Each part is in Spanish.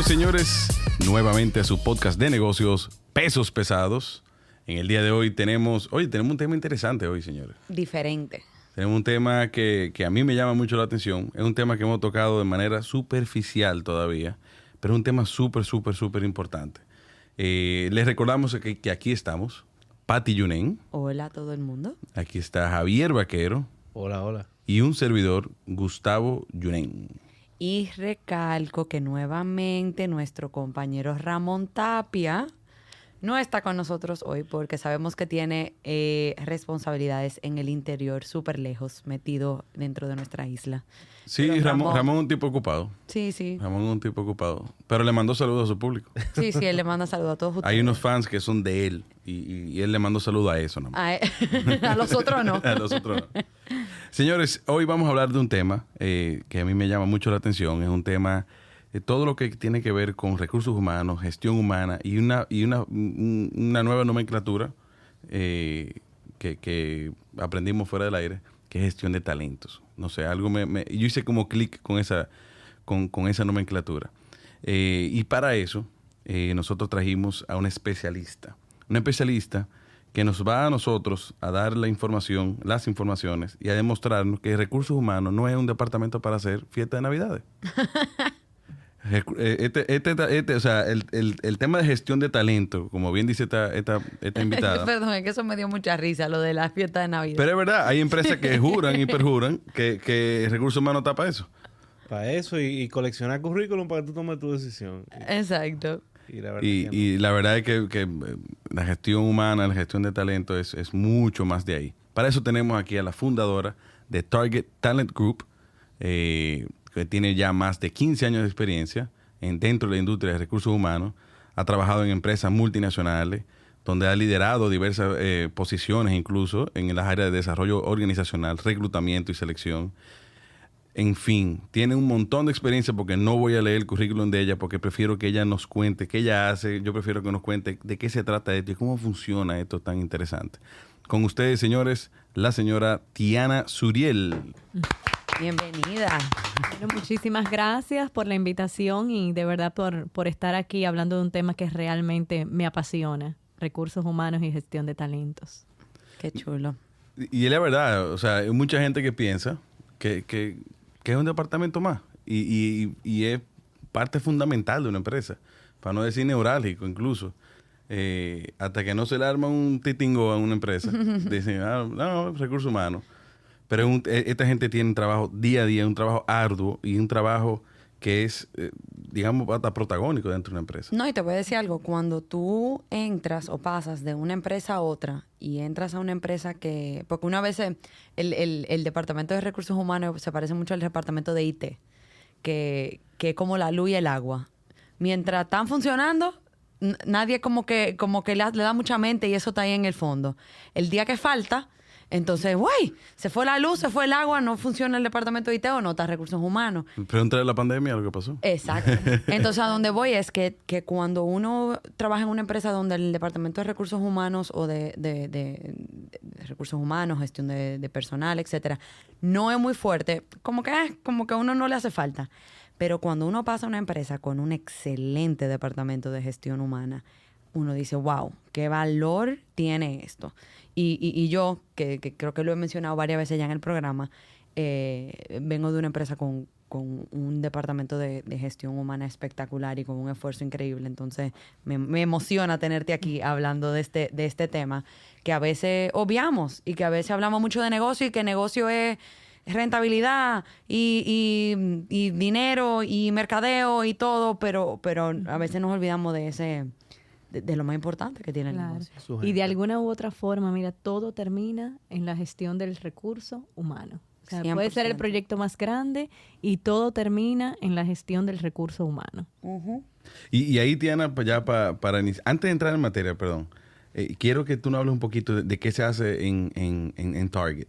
señores, nuevamente a su podcast de negocios, Pesos Pesados. En el día de hoy tenemos un tema interesante hoy, señores. Diferente. Tenemos un tema que a mí me llama mucho la atención. Es un tema que hemos tocado de manera superficial todavía, pero es un tema súper importante. Les recordamos que aquí estamos, Patti Yunen. Hola a todo el mundo. Aquí está Javier Vaquero. Hola. Y un servidor, Gustavo Yunen. Y recalco que nuevamente nuestro compañero Ramón Tapia no está con nosotros hoy porque sabemos que tiene responsabilidades en el interior, súper lejos, metido dentro de nuestra isla. Sí, Ramón es un tipo ocupado. Sí. Ramón es un tipo ocupado. Pero le mandó saludos a su público. Sí, él le manda saludos a todos ustedes. Hay unos fans que son de él y él le mandó saludos a eso nomás. A los otros no. A los otros no. Señores, hoy vamos a hablar de un tema que a mí me llama mucho la atención. Es un tema de todo lo que tiene que ver con recursos humanos, gestión humana y una nueva nomenclatura que aprendimos fuera del aire, que es gestión de talentos. No sé, yo hice como clic con esa nomenclatura. Y para eso nosotros trajimos a un especialista que nos va a nosotros a dar las informaciones y a demostrarnos que recursos humanos no es un departamento para hacer fiesta de Navidades. O sea, el tema de gestión de talento, como bien dice esta invitada. Perdón, es que eso me dio mucha risa, lo de la fiesta de Navidad. Pero es verdad, hay empresas que juran y perjuran que el recurso humano está para eso. Para eso y coleccionar currículum para que tú tomes tu decisión. Exacto. Y la verdad es que la gestión humana, la gestión de talento es mucho más de ahí. Para eso tenemos aquí a la fundadora de Target Talent Group, que tiene ya más de 15 años de experiencia dentro de la industria de recursos humanos. Ha trabajado en empresas multinacionales, donde ha liderado diversas posiciones, incluso en las áreas de desarrollo organizacional, reclutamiento y selección. En fin, tiene un montón de experiencia porque no voy a leer el currículum de ella porque prefiero que ella nos cuente qué ella hace. Yo prefiero que nos cuente de qué se trata esto y cómo funciona esto tan interesante. Con ustedes, señores, la señora Tiana Suriel. Bienvenida. Bueno, muchísimas gracias por la invitación y de verdad por estar aquí hablando de un tema que realmente me apasiona, recursos humanos y gestión de talentos. Qué chulo. Y es la verdad, o sea, hay mucha gente que piensa que es un departamento más y es parte fundamental de una empresa, para no decir neurálgico incluso. Hasta que no se le arma un titingo a una empresa, dicen, no, recursos humanos. Pero esta gente tiene un trabajo día a día, un trabajo arduo y un trabajo que es, digamos, hasta protagónico dentro de una empresa. No, y te voy a decir algo. Cuando tú entras o pasas de una empresa a otra y entras a una empresa que... Porque una vez el Departamento de Recursos Humanos se parece mucho al Departamento de IT, que es como la luz y el agua. Mientras están funcionando, nadie como que le da mucha mente y eso está ahí en el fondo. El día que falta... Entonces, ¡guay! Se fue la luz, se fue el agua, no funciona el departamento de IT o no está recursos humanos. Pregúntale a la pandemia lo que pasó. Exacto. Entonces, a donde voy es que cuando uno trabaja en una empresa donde el departamento de recursos humanos o de recursos humanos, gestión de personal, etcétera, no es muy fuerte, como que a uno no le hace falta. Pero cuando uno pasa a una empresa con un excelente departamento de gestión humana, uno dice, wow, qué valor tiene esto. Y yo, que creo que lo he mencionado varias veces ya en el programa, vengo de una empresa con un departamento de gestión humana espectacular y con un esfuerzo increíble. Entonces, me emociona tenerte aquí hablando de este tema que a veces obviamos y que a veces hablamos mucho de negocio y que negocio es rentabilidad y dinero y mercadeo y todo, pero a veces nos olvidamos de lo más importante que tiene el negocio. Y de alguna u otra forma, mira, todo termina en la gestión del recurso humano. O sea, 100%. puede ser el proyecto más grande y todo termina en la gestión del recurso humano. Uh-huh. Y ahí, Tiana, ya para iniciar, antes de entrar en materia, perdón, quiero que tú nos hables un poquito de qué se hace en Target.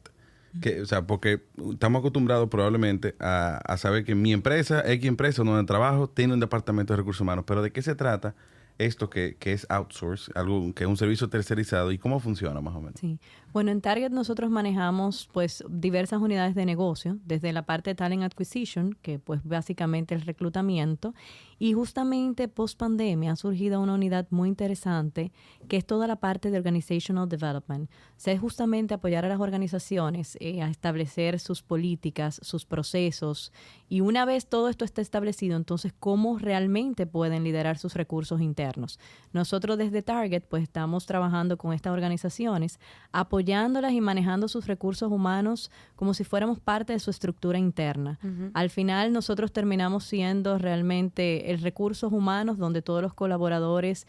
O sea, porque estamos acostumbrados probablemente a saber que mi empresa, X empresa donde trabajo, tiene un departamento de recursos humanos. Pero ¿de qué se trata esto que es outsource, algo que es un servicio tercerizado y cómo funciona más o menos? Sí. Bueno, en Target nosotros manejamos pues diversas unidades de negocio, desde la parte de Talent Acquisition, que pues básicamente el reclutamiento, Y justamente post pandemia ha surgido una unidad muy interesante que es toda la parte de Organizational Development. O sea, es justamente apoyar a las organizaciones a establecer sus políticas, sus procesos, y una vez todo esto está establecido, entonces cómo realmente pueden liderar sus recursos internos. Nosotros desde Target pues estamos trabajando con estas organizaciones, apoyándolas y manejando sus recursos humanos como si fuéramos parte de su estructura interna. Al final nosotros terminamos siendo realmente el recursos humanos donde todos los colaboradores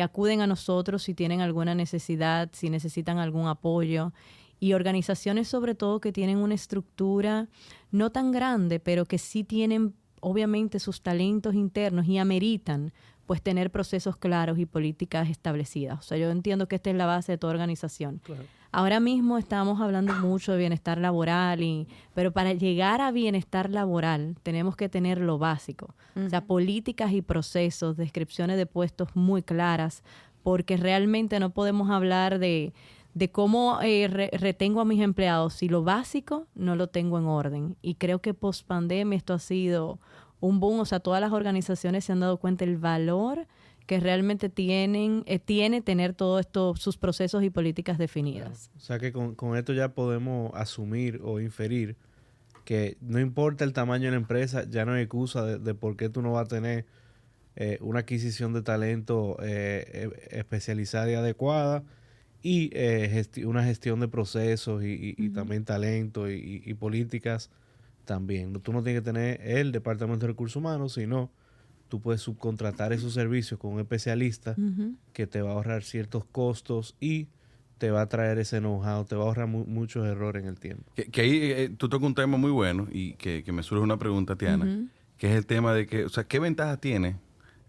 acuden a nosotros si tienen alguna necesidad, si necesitan algún apoyo, y organizaciones sobre todo que tienen una estructura no tan grande, pero que sí tienen obviamente sus talentos internos y ameritan pues tener procesos claros y políticas establecidas. O sea, yo entiendo que esta es la base de toda organización. Claro. Ahora mismo estamos hablando mucho de bienestar laboral, pero para llegar a bienestar laboral tenemos que tener lo básico. O sea, políticas y procesos, descripciones de puestos muy claras, porque realmente no podemos hablar de cómo retengo a mis empleados si lo básico no lo tengo en orden. Y creo que post pandemia esto ha sido un boom. O sea, todas las organizaciones se han dado cuenta del valor que realmente tiene tener todo esto, sus procesos y políticas definidas. O sea que con esto ya podemos asumir o inferir que no importa el tamaño de la empresa, ya no hay excusa de por qué tú no vas a tener una adquisición de talento especializada y adecuada, y una gestión de procesos y también talento y políticas también. Tú no tienes que tener el Departamento de Recursos Humanos, sino tú puedes subcontratar esos servicios con un especialista que te va a ahorrar ciertos costos y te va a traer ese know-how, te va a ahorrar muchos errores en el tiempo. Que ahí tú tocas un tema muy bueno y que me surge una pregunta, Tiana, que es el tema de que, o sea, ¿qué ventaja tiene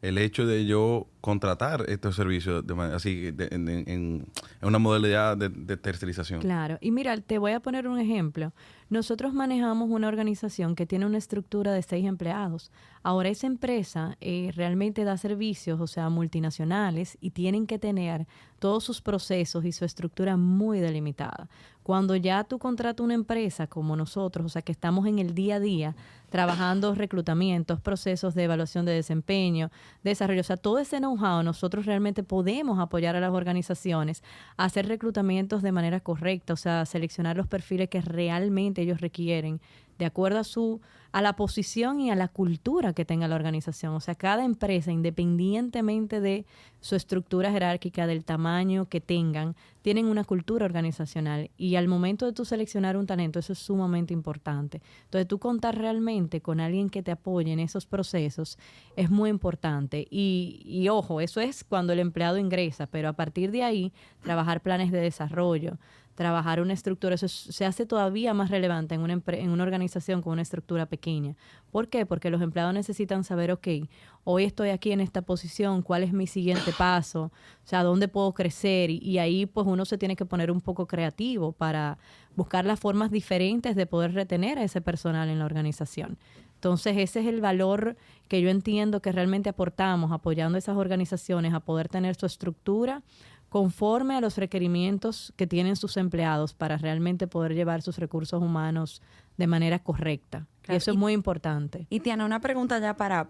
el hecho de yo contratar estos servicios en una modalidad de tercerización? Claro. Y mira, te voy a poner un ejemplo. Nosotros manejamos una organización que tiene una estructura de 6 empleados. Ahora esa empresa realmente da servicios, o sea, multinacionales, y tienen que tener todos sus procesos y su estructura muy delimitada. Cuando ya tú contratas una empresa como nosotros, o sea, que estamos en el día a día trabajando reclutamientos, procesos de evaluación de desempeño, desarrollo, o sea, todo ese know-how, nosotros realmente podemos apoyar a las organizaciones a hacer reclutamientos de manera correcta, o sea, seleccionar los perfiles que realmente ellos requieren de acuerdo a la posición y a la cultura que tenga la organización. O sea, cada empresa, independientemente de su estructura jerárquica, del tamaño que tengan, tienen una cultura organizacional. Y al momento de tú seleccionar un talento, eso es sumamente importante. Entonces, tú contar realmente con alguien que te apoye en esos procesos es muy importante. Y ojo, eso es cuando el empleado ingresa, pero a partir de ahí, trabajar planes de desarrollo, trabajar una estructura, eso se hace todavía más relevante en una organización con una estructura pequeña. ¿Por qué? Porque los empleados necesitan saber, ok, hoy estoy aquí en esta posición, ¿cuál es mi siguiente paso? O sea, ¿dónde puedo crecer? Y ahí pues uno se tiene que poner un poco creativo para buscar las formas diferentes de poder retener a ese personal en la organización. Entonces, ese es el valor que yo entiendo que realmente aportamos apoyando a esas organizaciones a poder tener su estructura conforme a los requerimientos que tienen sus empleados para realmente poder llevar sus recursos humanos de manera correcta. Claro, y eso es muy importante. Y Tiana, una pregunta ya para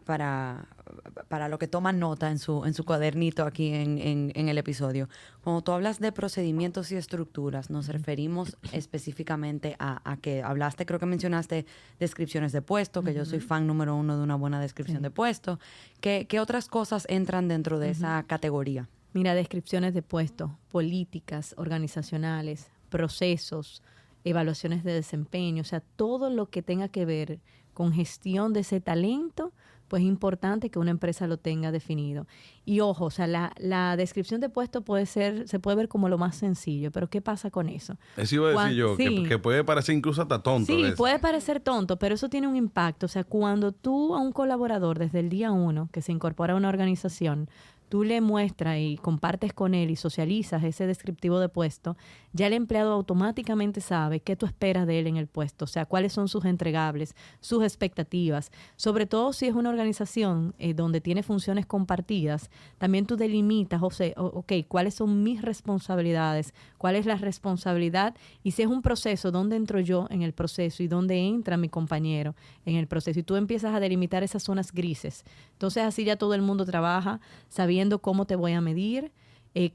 lo que toman nota en su cuadernito aquí en el episodio. Cuando tú hablas de procedimientos y estructuras, nos referimos específicamente a que hablaste, creo que mencionaste descripciones de puesto, que yo soy fan número 1 de una buena descripción de puesto. ¿Qué otras cosas entran dentro de esa categoría? Mira, descripciones de puestos, políticas organizacionales, procesos, evaluaciones de desempeño, o sea, todo lo que tenga que ver con gestión de ese talento, pues es importante que una empresa lo tenga definido. Y ojo, o sea, la descripción de puesto se puede ver como lo más sencillo, pero ¿qué pasa con eso? Eso iba a decir yo, sí, que puede parecer incluso hasta tonto. Sí, puede parecer tonto, pero eso tiene un impacto. O sea, cuando tú a un colaborador desde el día 1 que se incorpora a una organización, tú le muestras y compartes con él y socializas ese descriptivo de puesto, ya el empleado automáticamente sabe qué tú esperas de él en el puesto, o sea, cuáles son sus entregables, sus expectativas. Sobre todo si es una organización donde tiene funciones compartidas, también tú delimitas, o sea, ok, cuáles son mis responsabilidades, cuál es la responsabilidad, y si es un proceso, dónde entro yo en el proceso y dónde entra mi compañero en el proceso. Y tú empiezas a delimitar esas zonas grises. Entonces así ya todo el mundo trabaja sabiendo cómo te voy a medir,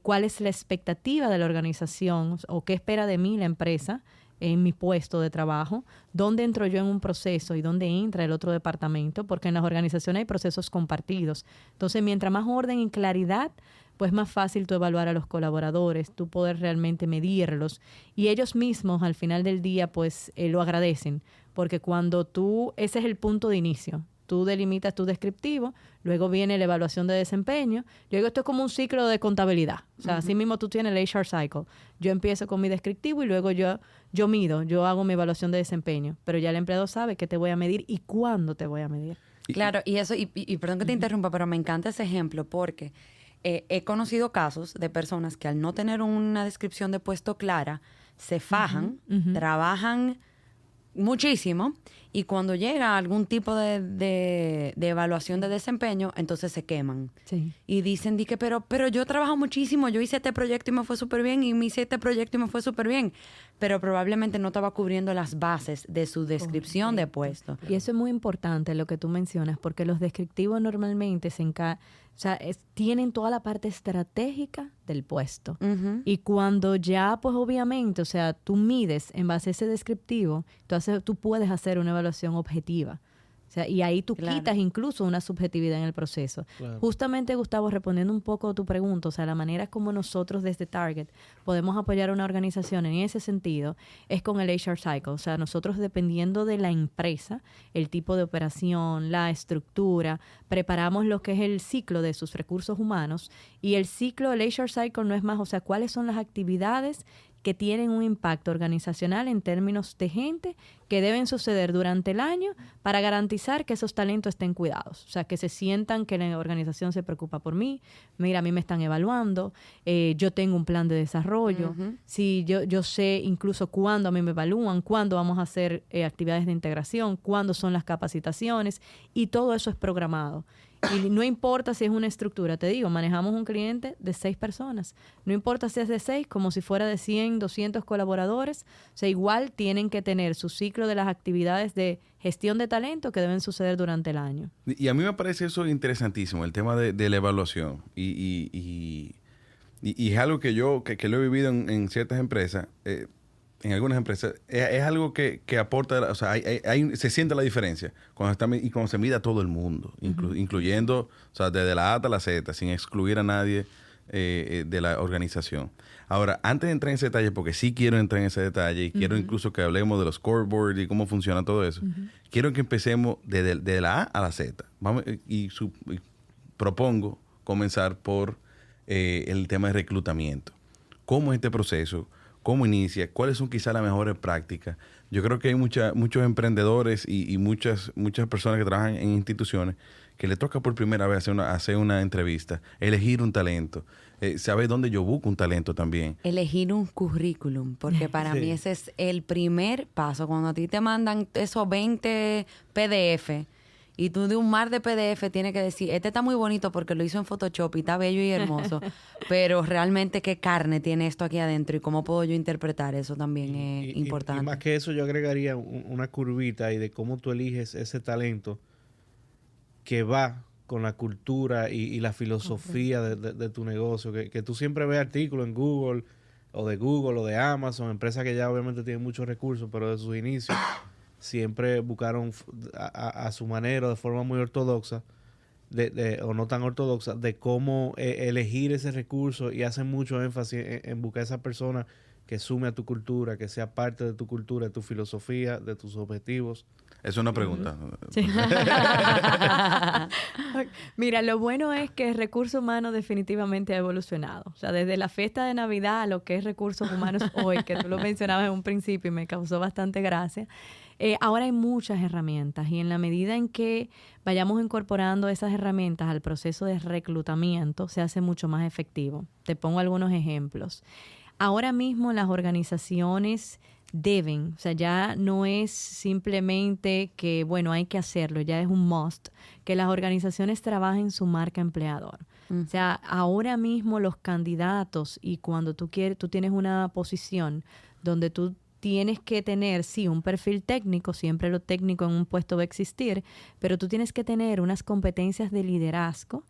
cuál es la expectativa de la organización o qué espera de mí la empresa en mi puesto de trabajo, dónde entro yo en un proceso y dónde entra el otro departamento, porque en las organizaciones hay procesos compartidos. Entonces, mientras más orden y claridad, pues más fácil tú evaluar a los colaboradores, tú poder realmente medirlos, y ellos mismos al final del día pues lo agradecen, porque cuando ese es el punto de inicio. Tú delimitas tu descriptivo, luego viene la evaluación de desempeño. Luego esto es como un ciclo de contabilidad. O sea, así mismo tú tienes el HR cycle. Yo empiezo con mi descriptivo y luego yo mido, yo hago mi evaluación de desempeño. Pero ya el empleado sabe qué te voy a medir y cuándo te voy a medir. Claro, y eso, y perdón que te interrumpa, pero me encanta ese ejemplo porque he conocido casos de personas que al no tener una descripción de puesto clara, se fajan, trabajan muchísimo, y cuando llega algún tipo de evaluación de desempeño, entonces se queman. Sí. Y dicen, pero yo trabajo muchísimo, yo hice este proyecto y me fue súper bien, y me hice este proyecto y me fue súper bien, pero probablemente no estaba cubriendo las bases de su descripción de puesto. Y eso es muy importante lo que tú mencionas, porque los descriptivos normalmente tienen toda la parte estratégica del puesto. Y cuando ya, pues obviamente, o sea, tú mides en base a ese descriptivo, tú puedes hacer una evaluación objetiva. O sea, y ahí tú quitas incluso una subjetividad en el proceso. Claro. Justamente, Gustavo, respondiendo un poco a tu pregunta, o sea, la manera como nosotros desde Target podemos apoyar a una organización en ese sentido es con el HR Cycle. O sea, nosotros, dependiendo de la empresa, el tipo de operación, la estructura, preparamos lo que es el ciclo de sus recursos humanos, y el HR Cycle no es más, o sea, cuáles son las actividades que tienen un impacto organizacional en términos de gente que deben suceder durante el año para garantizar que esos talentos estén cuidados. O sea, que se sientan que la organización se preocupa por mí. Mira, a mí me están evaluando, yo tengo un plan de desarrollo. Si yo sé incluso cuándo a mí me evalúan, cuándo vamos a hacer actividades de integración, cuándo son las capacitaciones, y todo eso es programado. Y no importa si es una estructura, te digo, manejamos un cliente de 6 personas. No importa si es de 6, como si fuera de 100, 200 colaboradores. O sea, igual tienen que tener su ciclo de las actividades de gestión de talento que deben suceder durante el año. Y a mí me parece eso interesantísimo, el tema de la evaluación. Y es algo que yo que lo he vivido en ciertas empresas. En algunas empresas, es algo que aporta, o sea, se siente la diferencia cuando se mide a todo el mundo, incluyendo, o sea, desde la A hasta la Z, sin excluir a nadie de la organización. Ahora, antes de entrar en ese detalle, porque sí quiero entrar en ese detalle y quiero incluso que hablemos de los scoreboards y cómo funciona todo eso, quiero que empecemos de la A a la Z. Y propongo comenzar por el tema de reclutamiento. ¿Cómo es este proceso? ¿Cómo inicia? ¿Cuáles son quizás las mejores prácticas? Yo creo que hay muchos emprendedores y muchas personas que trabajan en instituciones que le toca por primera vez hacer una entrevista, elegir un talento, saber dónde yo busco un talento también. Elegir un currículum, porque para mí ese es el primer paso. Cuando a ti te mandan esos 20 PDF y tú de un mar de PDF tienes que decir, este está muy bonito porque lo hizo en Photoshop y está bello y hermoso, pero realmente qué carne tiene esto aquí adentro y cómo puedo yo interpretar eso también es importante. Y más que eso yo agregaría una curvita y de cómo tú eliges ese talento que va con la cultura y la filosofía de tu negocio, que tú siempre ves artículos en Google o de Amazon, empresas que ya obviamente tienen muchos recursos, pero de sus inicios siempre buscaron a su manera, de forma muy ortodoxa, o no tan ortodoxa, de cómo elegir ese recurso, y hacen mucho énfasis en buscar a esa persona que sume a tu cultura, que sea parte de tu cultura, de tu filosofía, de tus objetivos. Es una pregunta. Sí. Mira, lo bueno es que el recurso humano definitivamente ha evolucionado. O sea, desde la fiesta de Navidad a lo que es recursos humanos hoy, que tú lo mencionabas en un principio y me causó bastante gracia. Ahora hay muchas herramientas y en la medida en que vayamos incorporando esas herramientas al proceso de reclutamiento, se hace mucho más efectivo. Te pongo algunos ejemplos. Ahora mismo las organizaciones deben, o sea, ya no es simplemente que, bueno, hay que hacerlo, ya es un must, que las organizaciones trabajen su marca empleador. O sea, ahora mismo los candidatos y cuando tú tienes una posición donde tú tienes que tener, sí, un perfil técnico, siempre lo técnico en un puesto va a existir, pero tú tienes que tener unas competencias de liderazgo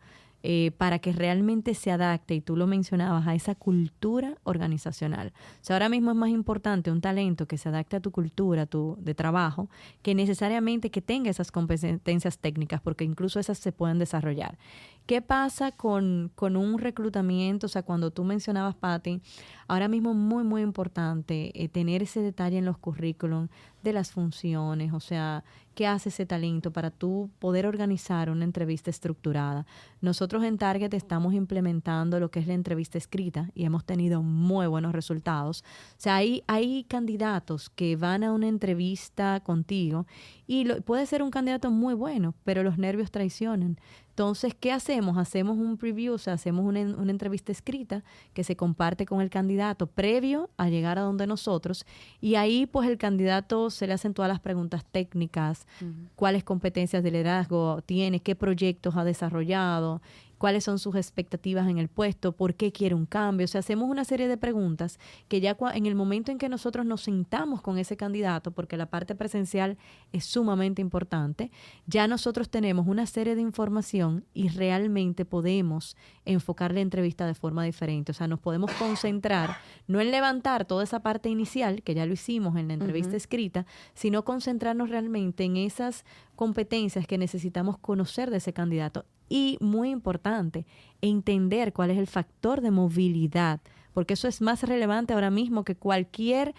para que realmente se adapte, y tú lo mencionabas, a esa cultura organizacional. O sea, ahora mismo es más importante un talento que se adapte a tu cultura de trabajo que necesariamente que tenga esas competencias técnicas, porque incluso esas se pueden desarrollar. ¿Qué pasa con un reclutamiento? O sea, cuando tú mencionabas, Patti, ahora mismo es muy, muy importante tener ese detalle en los currículum de las funciones, o sea, qué hace ese talento para tú poder organizar una entrevista estructurada. Nosotros en Target estamos implementando lo que es la entrevista escrita y hemos tenido muy buenos resultados. O sea, hay candidatos que van a una entrevista contigo y puede ser un candidato muy bueno, pero los nervios traicionan. Entonces, ¿qué hacemos? Hacemos un preview, o sea, hacemos una entrevista escrita que se comparte con el candidato previo a llegar a donde nosotros, y ahí pues el candidato se le hacen todas las preguntas técnicas, cuáles competencias de liderazgo tiene, qué proyectos ha desarrollado, cuáles son sus expectativas en el puesto, por qué quiere un cambio. O sea, hacemos una serie de preguntas que ya en el momento en que nosotros nos sentamos con ese candidato, porque la parte presencial es sumamente importante, ya nosotros tenemos una serie de información y realmente podemos enfocar la entrevista de forma diferente. O sea, nos podemos concentrar no en levantar toda esa parte inicial, que ya lo hicimos en la entrevista escrita, sino concentrarnos realmente en esas competencias que necesitamos conocer de ese candidato. Y muy importante, entender cuál es el factor de movilidad, porque eso es más relevante ahora mismo que cualquier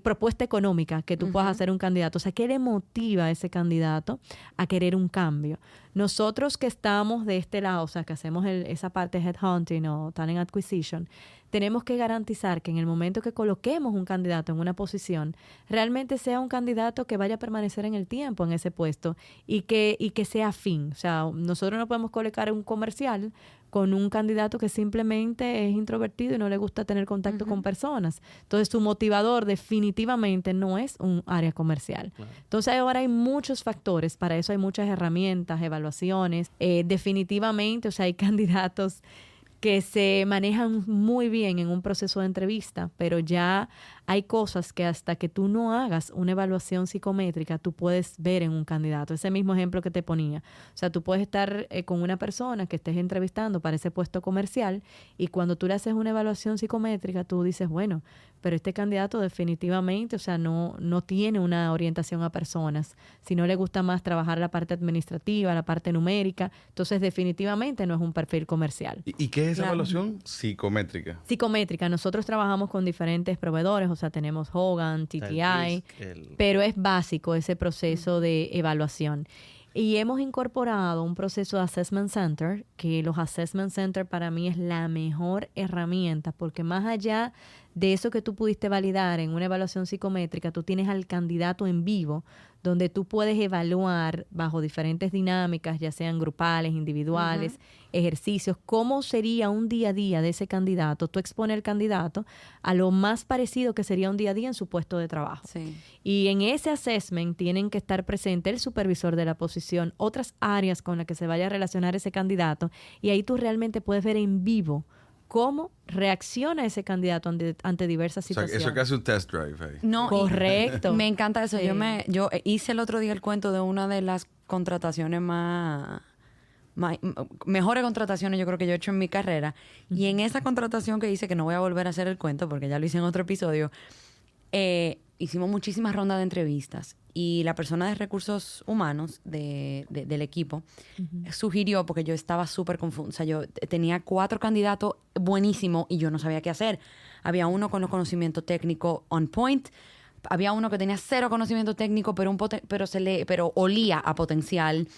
propuesta económica que tú puedas hacer un candidato. O sea, ¿qué le motiva a ese candidato a querer un cambio? Nosotros que estamos de este lado, o sea, que hacemos esa parte de headhunting o talent acquisition, tenemos que garantizar que en el momento que coloquemos un candidato en una posición, realmente sea un candidato que vaya a permanecer en el tiempo en ese puesto y que sea afín. O sea, nosotros no podemos colocar un comercial con un candidato que simplemente es introvertido y no le gusta tener contacto con personas. Entonces, su motivador definitivamente no es un área comercial. Claro. Entonces, ahora hay muchos factores. Para eso hay muchas herramientas, evaluaciones. Definitivamente, o sea, hay candidatos que se manejan muy bien en un proceso de entrevista, pero ya hay cosas que hasta que tú no hagas una evaluación psicométrica, tú puedes ver en un candidato. Ese mismo ejemplo que te ponía. O sea, tú puedes estar con una persona que estés entrevistando para ese puesto comercial y cuando tú le haces una evaluación psicométrica, tú dices, bueno, pero este candidato definitivamente, o sea, no tiene una orientación a personas, si no le gusta más trabajar la parte administrativa, la parte numérica, entonces definitivamente no es un perfil comercial. ¿Y qué es esa evaluación psicométrica? Psicométrica. Nosotros trabajamos con diferentes proveedores, o sea, tenemos Hogan, TTI, pero es básico ese proceso de evaluación. Y hemos incorporado un proceso de Assessment Center, que los Assessment Center para mí es la mejor herramienta, porque más allá de eso que tú pudiste validar en una evaluación psicométrica, tú tienes al candidato en vivo, donde tú puedes evaluar bajo diferentes dinámicas, ya sean grupales, individuales, ejercicios, cómo sería un día a día de ese candidato. Tú expones al candidato a lo más parecido que sería un día a día en su puesto de trabajo. Sí. Y en ese assessment tienen que estar presente el supervisor de la posición, otras áreas con las que se vaya a relacionar ese candidato, y ahí tú realmente puedes ver en vivo cómo reacciona ese candidato ante diversas situaciones. O sea, eso que hace un test drive ahí. No, correcto. Me encanta eso. Sí. Yo hice el otro día el cuento de una de las contrataciones mejores contrataciones yo creo que yo he hecho en mi carrera. Y en esa contratación que hice, que no voy a volver a hacer el cuento porque ya lo hice en otro episodio, hicimos muchísimas rondas de entrevistas y la persona de recursos humanos del equipo sugirió, porque yo estaba súper confusa, yo tenía 4 candidatos buenísimos y yo no sabía qué hacer. Había uno con los conocimientos técnicos on point, había uno que tenía 0 conocimiento técnico pero olía a potencial,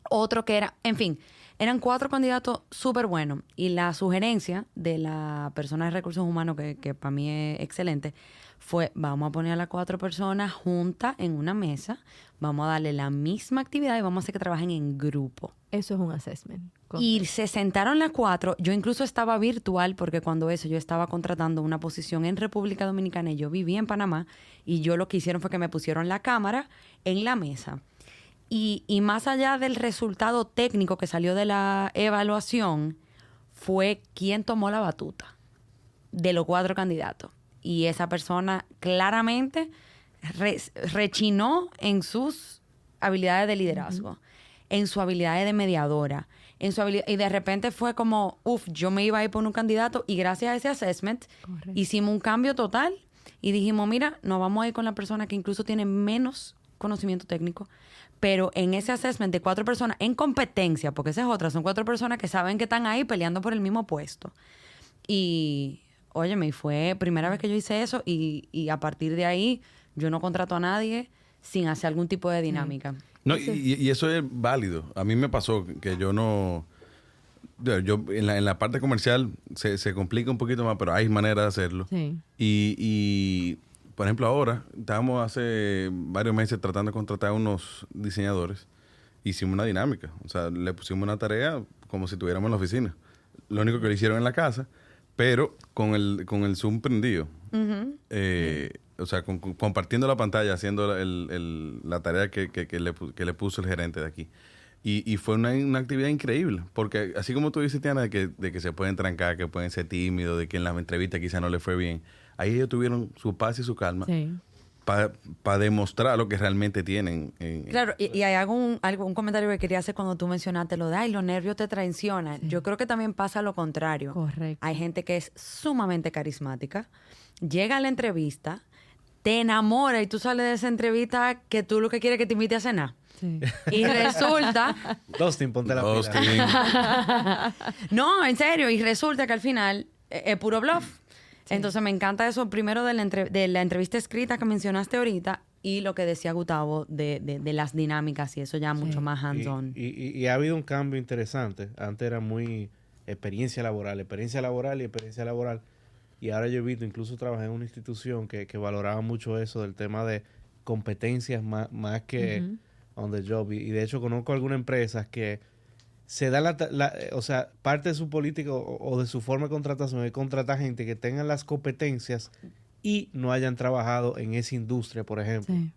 otro que era, en fin. Eran 4 candidatos súper buenos. Y la sugerencia de la persona de recursos humanos, que para mí es excelente, fue: vamos a poner a las 4 personas juntas en una mesa, vamos a darle la misma actividad y vamos a hacer que trabajen en grupo. Eso es un assessment. Y se sentaron las 4. Yo incluso estaba virtual porque cuando yo estaba contratando una posición en República Dominicana y yo vivía en Panamá, y yo lo que hicieron fue que me pusieron la cámara en la mesa. Y más allá del resultado técnico que salió de la evaluación, fue quién tomó la batuta de los 4 candidatos. Y esa persona claramente rechinó en sus habilidades de liderazgo, en su habilidad de mediadora, y de repente fue como, yo me iba a ir por un candidato, y gracias a ese assessment hicimos un cambio total y dijimos, mira, nos vamos a ir con la persona que incluso tiene menos conocimiento técnico, pero en ese assessment de 4 personas en competencia, porque esa es otra, son 4 personas que saben que están ahí peleando por el mismo puesto. Y óyeme, fue primera vez que yo hice eso, y a partir de ahí yo no contrato a nadie sin hacer algún tipo de dinámica. No, y eso es válido. A mí me pasó que yo no... Yo en la parte comercial se complica un poquito más, pero hay manera de hacerlo. Sí. Y por ejemplo, ahora, estábamos hace varios meses tratando de contratar a unos diseñadores. Hicimos una dinámica. O sea, le pusimos una tarea como si estuviéramos en la oficina. Lo único que lo hicieron en la casa, pero con el Zoom prendido. O sea, compartiendo la pantalla, haciendo la tarea que le puso el gerente de aquí. Y fue una actividad increíble, porque así como tú dices, Tiana, de que se pueden trancar, que pueden ser tímidos, de que en la entrevista quizá no le fue bien, ahí ellos tuvieron su paz y su calma para demostrar lo que realmente tienen. Claro, y hay un comentario que quería hacer cuando tú mencionaste lo de, los nervios te traicionan. Sí. Yo creo que también pasa lo contrario. Correcto. Hay gente que es sumamente carismática, llega a la entrevista, te enamora y tú sales de esa entrevista que tú lo que quieres es que te invite a cenar. Sí. Y resulta... Dustin, ponte la pila. No, en serio. Y resulta que al final es puro bluff. Sí. Entonces me encanta eso, primero de la entrevista escrita que mencionaste ahorita, y lo que decía Gustavo de las dinámicas y eso ya mucho más hands-on. Y ha habido un cambio interesante. Antes era muy experiencia laboral. Y ahora yo he visto, incluso trabajé en una institución que valoraba mucho eso del tema de competencias más que on the job. Y de hecho conozco algunas empresas que se da o sea, parte de su política o de su forma de contratación es contratar gente que tengan las competencias y no hayan trabajado en esa industria, por ejemplo. Sí.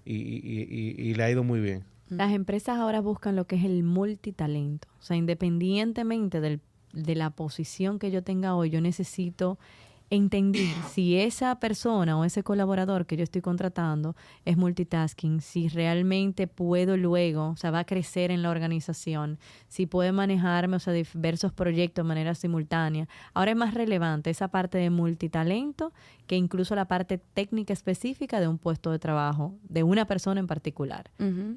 Y le ha ido muy bien. Las empresas ahora buscan lo que es el multitalento. O sea, independientemente de la posición que yo tenga hoy, yo necesito entender si esa persona o ese colaborador que yo estoy contratando es multitasking, si realmente puedo luego, o sea, va a crecer en la organización, si puede manejarme, o sea, diversos proyectos de manera simultánea. Ahora es más relevante esa parte de multitalento que incluso la parte técnica específica de un puesto de trabajo, de una persona en particular.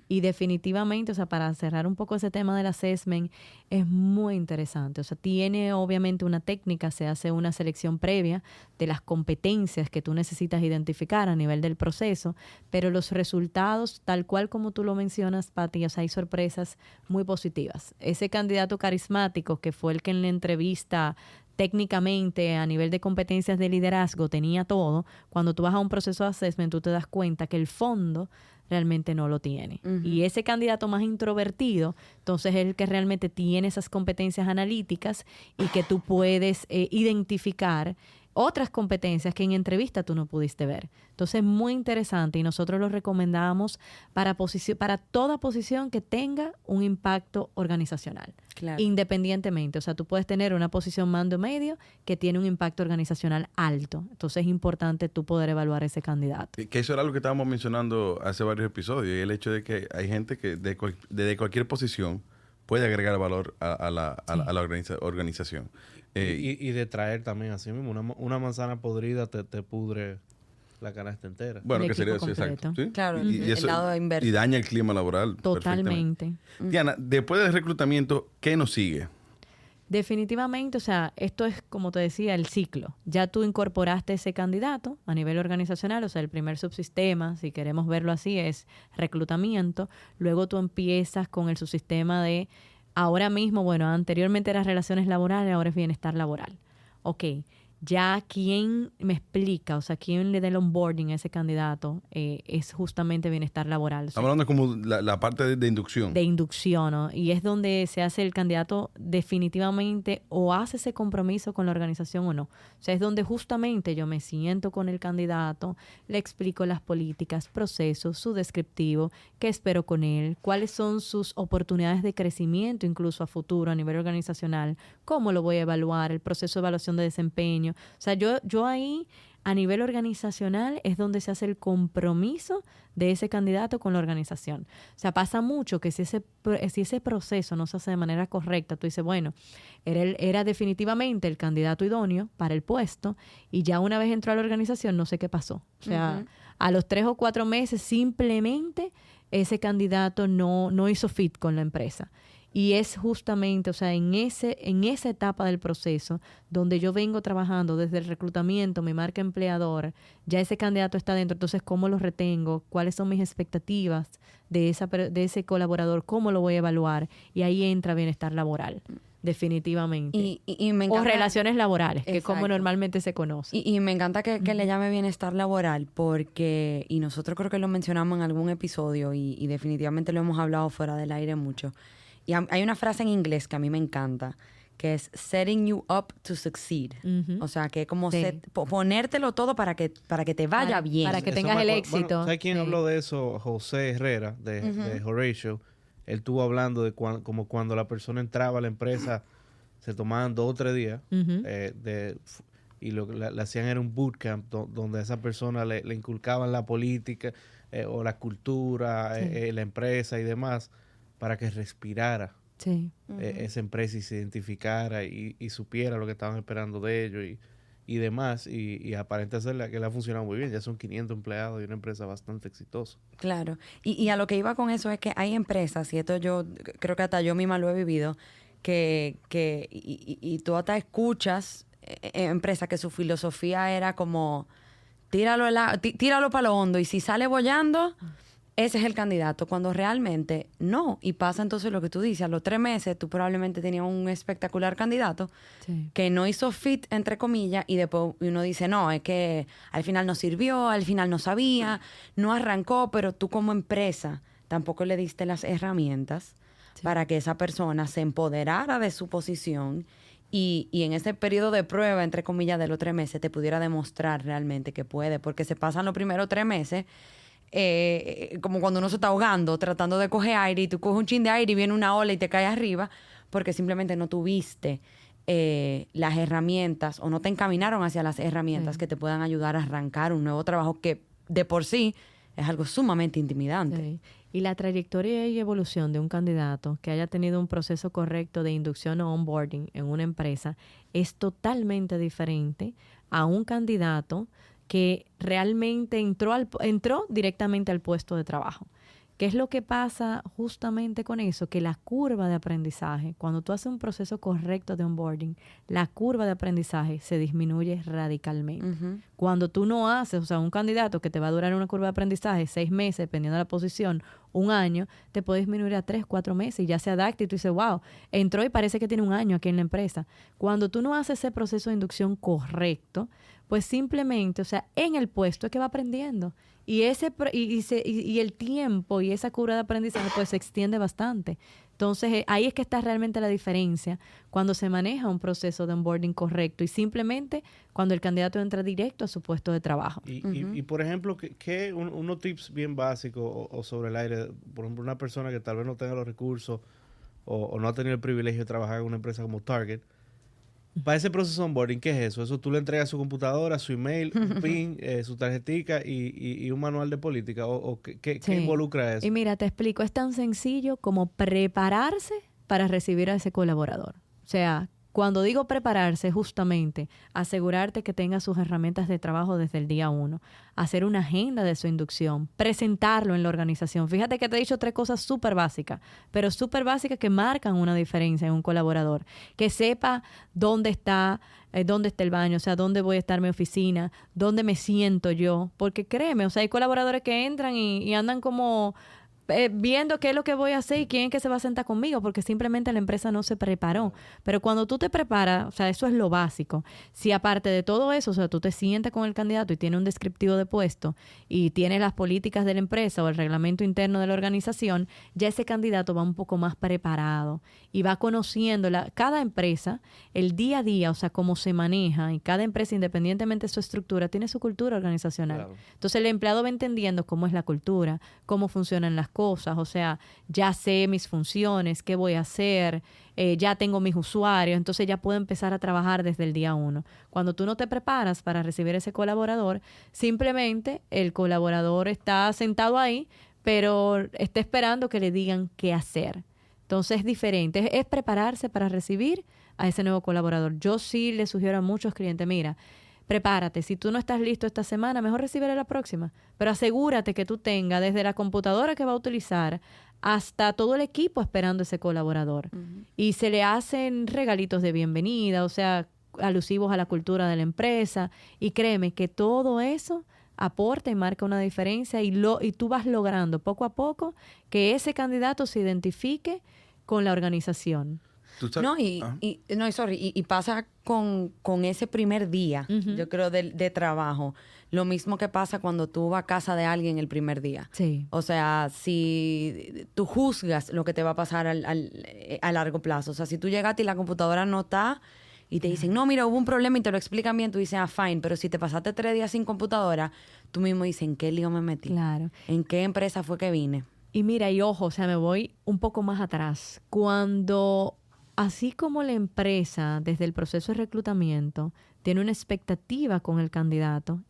Y definitivamente, o sea, para cerrar un poco ese tema del assessment, es muy interesante. O sea, tiene obviamente una técnica, se hace una selección previa de las competencias que tú necesitas identificar a nivel del proceso, pero los resultados, tal cual como tú lo mencionas, Pati, o sea, hay sorpresas muy positivas. Ese candidato carismático que fue el que en la entrevista técnicamente a nivel de competencias de liderazgo tenía todo, cuando tú vas a un proceso de assessment tú te das cuenta que el fondo realmente no lo tiene. Y ese candidato más introvertido, entonces es el que realmente tiene esas competencias analíticas y que tú puedes identificar otras competencias que en entrevista tú no pudiste ver. Entonces es muy interesante y nosotros lo recomendamos para toda posición que tenga un impacto organizacional. Claro. Independientemente. O sea, tú puedes tener una posición mando medio que tiene un impacto organizacional alto. Entonces es importante tú poder evaluar ese candidato. Que eso era lo que estábamos mencionando hace varios episodios, y el hecho de que hay gente que desde cualquier posición puede agregar valor a la organización. Y de traer también así mismo. Una manzana podrida te pudre la canasta entera. Bueno, que sería eso, exacto. ¿Sí? Claro, y el lado inverso. Y daña el clima laboral. Totalmente. Diana, después del reclutamiento, ¿qué nos sigue? Definitivamente, o sea, esto es, como te decía, el ciclo. Ya tú incorporaste ese candidato a nivel organizacional, o sea, el primer subsistema, si queremos verlo así, es reclutamiento. Luego tú empiezas con el subsistema de Ahora mismo, bueno, anteriormente eran relaciones laborales, ahora es bienestar laboral. Ok, ya quien me explica, o sea, quien le da el onboarding a ese candidato es justamente bienestar laboral. O sea, Estamos hablando como la parte de inducción. de inducción, ¿no? Y es donde se hace el candidato definitivamente o hace ese compromiso con la organización o no. O sea, es donde justamente yo me siento con el candidato, le explico las políticas, procesos, su descriptivo, qué espero con él, cuáles son sus oportunidades de crecimiento incluso a futuro a nivel organizacional, cómo lo voy a evaluar, el proceso de evaluación de desempeño. O sea, yo ahí a nivel organizacional es donde se hace el compromiso de ese candidato con la organización. O sea, pasa mucho que si ese proceso no se hace de manera correcta, tú dices, bueno, era definitivamente el candidato idóneo para el puesto y ya una vez entró a la organización no sé qué pasó. O sea, a los 3 o 4 meses simplemente ese candidato no hizo fit con la empresa. Y es justamente, o sea, en esa etapa del proceso donde yo vengo trabajando desde el reclutamiento, mi marca empleador, ya ese candidato está dentro. Entonces, ¿cómo lo retengo? ¿Cuáles son mis expectativas de ese colaborador? ¿Cómo lo voy a evaluar? Y ahí entra bienestar laboral, definitivamente. Y me encanta, o relaciones laborales, que es como exacto, normalmente se conoce. Y me encanta que le llame bienestar laboral porque, y nosotros creo que lo mencionamos en algún episodio y definitivamente lo hemos hablado fuera del aire mucho. Y hay una frase en inglés que a mí me encanta, que es setting you up to succeed. O sea, que es como ponértelo todo para que te vaya bien. Para que Eso tengas me el acuerdo- éxito. Bueno, ¿sabes quién Sí. habló de eso? José Herrera, de Horatio. Él estuvo hablando de como cuando la persona entraba a la empresa, se tomaban 2 o 3 días y lo que le hacían era un bootcamp donde a esa persona le inculcaban la política o la cultura, la empresa y demás, para que respirara Sí. esa empresa y se identificara y supiera lo que estaban esperando de ellos y demás. Y aparenta ser que le ha funcionado muy bien. Ya son 500 empleados y una empresa bastante exitosa. Claro. Y a lo que iba con eso es que hay empresas, y esto yo creo que hasta yo misma lo he vivido, y tú hasta escuchas empresas que su filosofía era como tíralo para lo hondo y si sale bollando, ese es el candidato, cuando realmente no. Y pasa entonces lo que tú dices, a los 3 meses tú probablemente tenías un espectacular candidato que no hizo fit, entre comillas, y después uno dice, no, es que al final no sirvió, al final no sabía, no arrancó, pero tú como empresa tampoco le diste las herramientas para que esa persona se empoderara de su posición y en ese periodo de prueba, entre comillas, de los 3 meses, te pudiera demostrar realmente que puede, porque se pasan los primeros 3 meses como cuando uno se está ahogando, tratando de coger aire y tú coges un chin de aire y viene una ola y te cae arriba, porque simplemente no tuviste las herramientas o no te encaminaron hacia las herramientas que te puedan ayudar a arrancar un nuevo trabajo que de por sí es algo sumamente intimidante. Sí. Y la trayectoria y evolución de un candidato que haya tenido un proceso correcto de inducción o onboarding en una empresa es totalmente diferente a un candidato que realmente entró directamente al puesto de trabajo. ¿Qué es lo que pasa justamente con eso? Que la curva de aprendizaje, cuando tú haces un proceso correcto de onboarding, la curva de aprendizaje se disminuye radicalmente. Cuando tú no haces, o sea, un candidato que te va a durar una curva de aprendizaje 6 meses, dependiendo de la posición, 1 año, te puede disminuir a 3, 4 meses y ya se adapta y tú dices, wow, entró y parece que tiene 1 año aquí en la empresa. Cuando tú no haces ese proceso de inducción correcto, pues simplemente, o sea, en el puesto es que va aprendiendo. Y el tiempo y esa curva de aprendizaje pues se extiende bastante. Entonces, ahí es que está realmente la diferencia cuando se maneja un proceso de onboarding correcto y simplemente cuando el candidato entra directo a su puesto de trabajo. Y por ejemplo, unos tips bien básicos o sobre el aire, por ejemplo, una persona que tal vez no tenga los recursos o no ha tenido el privilegio de trabajar en una empresa como Target, para ese proceso de onboarding, ¿qué es eso? Eso tú le entregas su computadora, su email, un PIN, su tarjetica y un manual de política. ¿Qué involucra eso? Y mira, te explico, es tan sencillo como prepararse para recibir a ese colaborador. O sea, cuando digo prepararse, justamente asegurarte que tenga sus herramientas de trabajo desde el día 1, hacer una agenda de su inducción, presentarlo en la organización. Fíjate que te he dicho 3 cosas súper básicas, pero súper básicas que marcan una diferencia en un colaborador. Que sepa dónde está el baño, o sea, dónde voy a estar mi oficina, dónde me siento yo. Porque créeme, o sea, hay colaboradores que entran y andan como viendo qué es lo que voy a hacer y quién es que se va a sentar conmigo, porque simplemente la empresa no se preparó. Pero cuando tú te preparas, o sea, eso es lo básico. Si aparte de todo eso, o sea, tú te sientas con el candidato y tiene un descriptivo de puesto y tiene las políticas de la empresa o el reglamento interno de la organización, ya ese candidato va un poco más preparado y va conociendo cada empresa, el día a día, o sea, cómo se maneja, y cada empresa, independientemente de su estructura, tiene su cultura organizacional. Claro. Entonces el empleado va entendiendo cómo es la cultura, cómo funcionan las cosas, o sea, ya sé mis funciones, qué voy a hacer, ya tengo mis usuarios, entonces ya puedo empezar a trabajar desde el día 1. Cuando tú no te preparas para recibir ese colaborador, simplemente el colaborador está sentado ahí, pero está esperando que le digan qué hacer. Entonces es diferente, es prepararse para recibir a ese nuevo colaborador. Yo sí le sugiero a muchos clientes, mira, prepárate, si tú no estás listo esta semana, mejor recíbele la próxima, pero asegúrate que tú tengas desde la computadora que va a utilizar hasta todo el equipo esperando ese colaborador. Y se le hacen regalitos de bienvenida, o sea, alusivos a la cultura de la empresa, y créeme que todo eso aporta y marca una diferencia, y tú vas logrando poco a poco que ese candidato se identifique con la organización. No, y pasa con ese primer día, yo creo, de trabajo. Lo mismo que pasa cuando tú vas a casa de alguien el primer día. Sí. O sea, si tú juzgas lo que te va a pasar a largo plazo. O sea, si tú llegaste y la computadora no está y te dicen, no, mira, hubo un problema y te lo explican bien, tú dices, fine. Pero si te pasaste 3 días sin computadora, tú mismo dices, ¿en qué lío me metí? Claro. ¿En qué empresa fue que vine? Y mira, y ojo, o sea, me voy un poco más atrás. Cuando, así como la empresa, desde el proceso de reclutamiento, tiene una expectativa con el candidato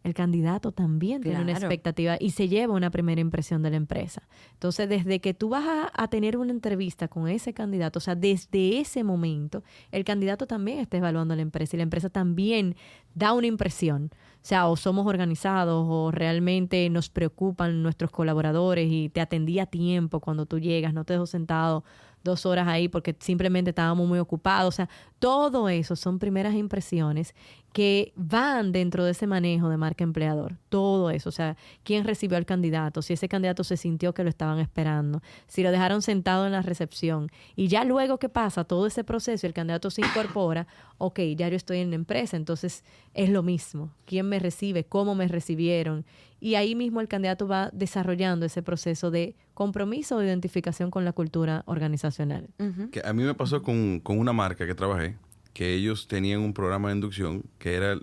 también tiene una expectativa y se lleva una primera impresión de la empresa. Entonces, desde que tú vas a tener una entrevista con ese candidato, o sea, desde ese momento, el candidato también está evaluando a la empresa y la empresa también da una impresión. O sea, o somos organizados o realmente nos preocupan nuestros colaboradores y te atendí a tiempo cuando tú llegas, no te dejo sentado 2 horas ahí porque simplemente estábamos muy ocupados. O sea, todo eso son primeras impresiones que van dentro de ese manejo de marca empleador. Todo eso, o sea, quién recibió al candidato, si ese candidato se sintió que lo estaban esperando, si lo dejaron sentado en la recepción. Y ya luego que pasa todo ese proceso y el candidato se incorpora, ok, ya yo estoy en la empresa, entonces es lo mismo. ¿Quién me recibe? ¿Cómo me recibieron? Y ahí mismo el candidato va desarrollando ese proceso de compromiso o de identificación con la cultura organizacional. Que a mí me pasó con una marca que trabajé, que ellos tenían un programa de inducción que era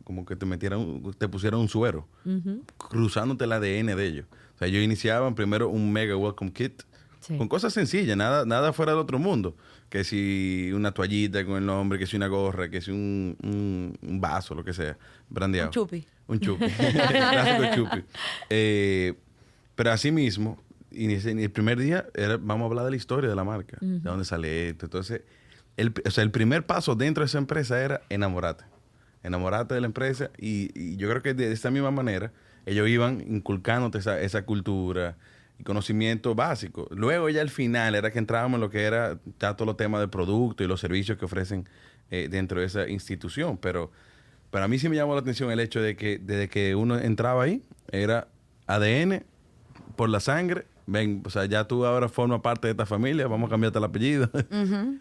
como que te pusieran un suero, cruzándote el ADN de ellos. O sea, ellos iniciaban primero un mega welcome kit, con cosas sencillas, nada fuera del otro mundo. Que si una toallita con el nombre, que si una gorra, que si un vaso, lo que sea, brandeado. Un chupi. Clásico chupi. Pero así mismo, el primer día vamos a hablar de la historia de la marca, de dónde sale esto. Entonces, el primer paso dentro de esa empresa era enamorarte. Enamorarte de la empresa y yo creo que de esta misma manera ellos iban inculcándote esa cultura y conocimiento básico. Luego ya al final era que entrábamos en lo que era todos los temas del producto y los servicios que ofrecen dentro de esa institución. Pero a mí sí me llamó la atención el hecho de que desde que uno entraba ahí era ADN por la sangre. Ven, o sea, ya tú ahora formas parte de esta familia, vamos a cambiarte el apellido.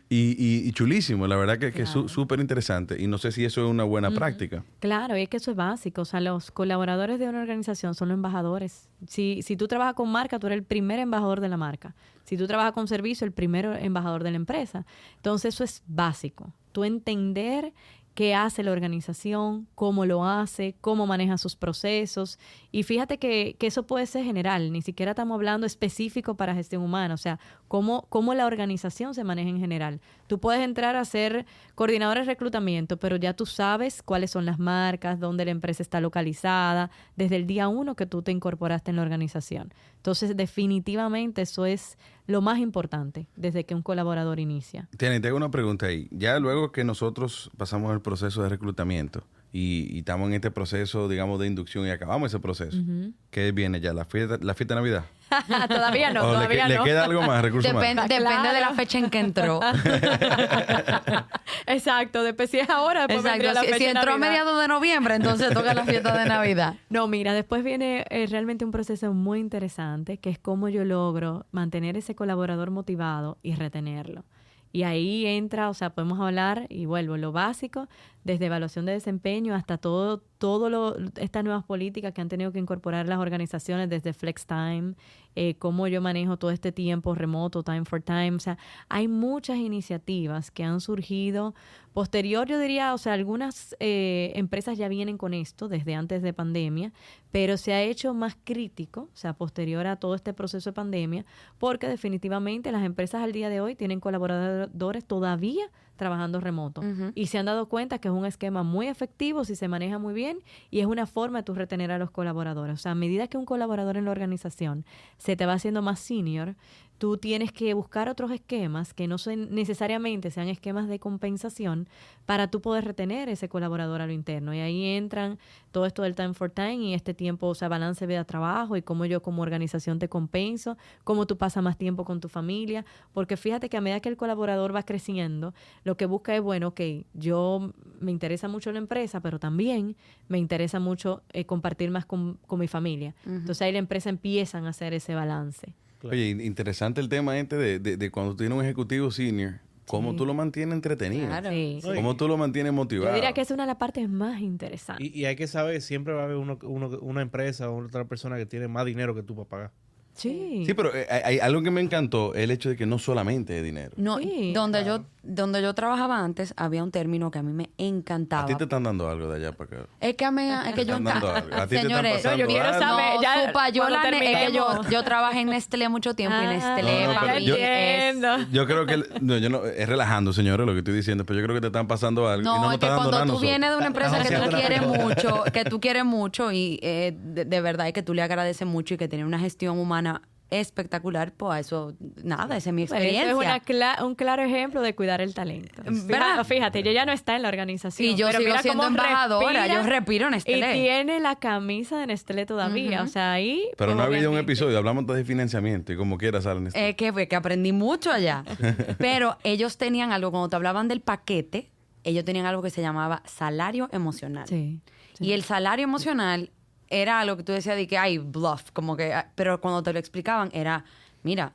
y chulísimo, la verdad que es súper interesante. Y no sé si eso es una buena práctica. Claro, y es que eso es básico. O sea, los colaboradores de una organización son los embajadores. Si tú trabajas con marca, tú eres el primer embajador de la marca. Si tú trabajas con servicio, el primer embajador de la empresa. Entonces, eso es básico. Tú entender qué hace la organización, cómo lo hace, cómo maneja sus procesos. Y fíjate que eso puede ser general, ni siquiera estamos hablando específico para gestión humana, o sea, cómo la organización se maneja en general. Tú puedes entrar a ser coordinador de reclutamiento, pero ya tú sabes cuáles son las marcas, dónde la empresa está localizada, desde el día 1 que tú te incorporaste en la organización. Entonces, definitivamente eso es lo más importante desde que un colaborador inicia. Tiene, te hago una pregunta ahí. Ya luego que nosotros pasamos el proceso de reclutamiento y estamos en este proceso, digamos, de inducción y acabamos ese proceso, ¿qué viene ya? ¿La fiesta de Navidad? Todavía no, ¿O todavía le no. queda algo más, recursos humanos? Depende de la fecha en que entró. Exacto, después si es ahora, después vendría la Exacto. fecha Si de entró a Navidad. mediados de noviembre, entonces toca la fiesta de Navidad. No, mira, después viene realmente un proceso muy interesante, que es cómo yo logro mantener ese colaborador motivado y retenerlo. Y ahí entra, o sea, podemos hablar, y vuelvo, lo básico, desde evaluación de desempeño hasta estas nuevas políticas que han tenido que incorporar las organizaciones, desde Flex Time, cómo yo manejo todo este tiempo remoto, Time for Time. O sea, hay muchas iniciativas que han surgido posterior, yo diría, o sea, algunas empresas ya vienen con esto desde antes de pandemia, pero se ha hecho más crítico, o sea, posterior a todo este proceso de pandemia, porque definitivamente las empresas al día de hoy tienen colaboradores todavía trabajando remoto. Y se han dado cuenta que es un esquema muy efectivo si se maneja muy bien y es una forma de tú retener a los colaboradores. O sea, a medida que un colaborador en la organización se te va haciendo más senior, tú tienes que buscar otros esquemas que no necesariamente sean esquemas de compensación para tú poder retener ese colaborador a lo interno. Y ahí entran todo esto del time for time y este tiempo, o sea, balance vida-trabajo y cómo yo como organización te compenso, cómo tú pasas más tiempo con tu familia. Porque fíjate que a medida que el colaborador va creciendo, lo que busca es, bueno, ok, yo me interesa mucho la empresa, pero también me interesa mucho compartir más con mi familia. Entonces ahí la empresa empiezan a hacer ese balance. Oye, interesante el tema de cuando tienes un ejecutivo senior, cómo Sí. tú lo mantienes entretenido, Claro. Sí. cómo tú lo mantienes motivado. Yo diría que es una de las partes más interesantes. Y hay que saber, siempre va a haber una empresa o otra persona que tiene más dinero que tú para pagar. Sí. Sí, pero hay algo que me encantó, el hecho de que no solamente es dinero. No, Sí, donde yo trabajaba antes, había un término que a mí me encantaba. A ti te están dando algo de allá para acá. Es que, es que yo Están dando algo. A ti te están Señores, pasando yo quiero algo. saber. ya Supa, yo cuando es que terminemos. yo trabajé en Nestlé mucho tiempo y Nestlé no, para pero mí yo- entiendo. Yo creo que, no, yo no, es relajando, señores, lo que estoy diciendo, pero yo creo que te están pasando algo. y No, no nos es que están dando nada a cuando tú nosotros. vienes de una empresa que haciendo tú una quieres pregunta. mucho, que tú quieres mucho y de verdad es que tú le agradeces mucho y que tiene una gestión humana espectacular, pues eso, nada, esa es mi Bueno, experiencia. eso es un claro ejemplo de cuidar el talento. ¿Verdad? Fíjate, yo ya no está en la organización. Y yo pero sigo mira siendo cómo embajadora, yo respiro Y Nestlé. tiene la camisa de Nestlé todavía. O sea, ahí... Pero pues, no ha habido un obviamente. episodio, hablamos de financiamiento y como quiera salen esto. Que aprendí mucho allá. Pero ellos tenían algo, cuando te hablaban del paquete, ellos tenían algo que se llamaba salario emocional. Sí. Y el salario emocional era algo que tú decías de que hay bluff, como que, pero cuando te lo explicaban era, mira,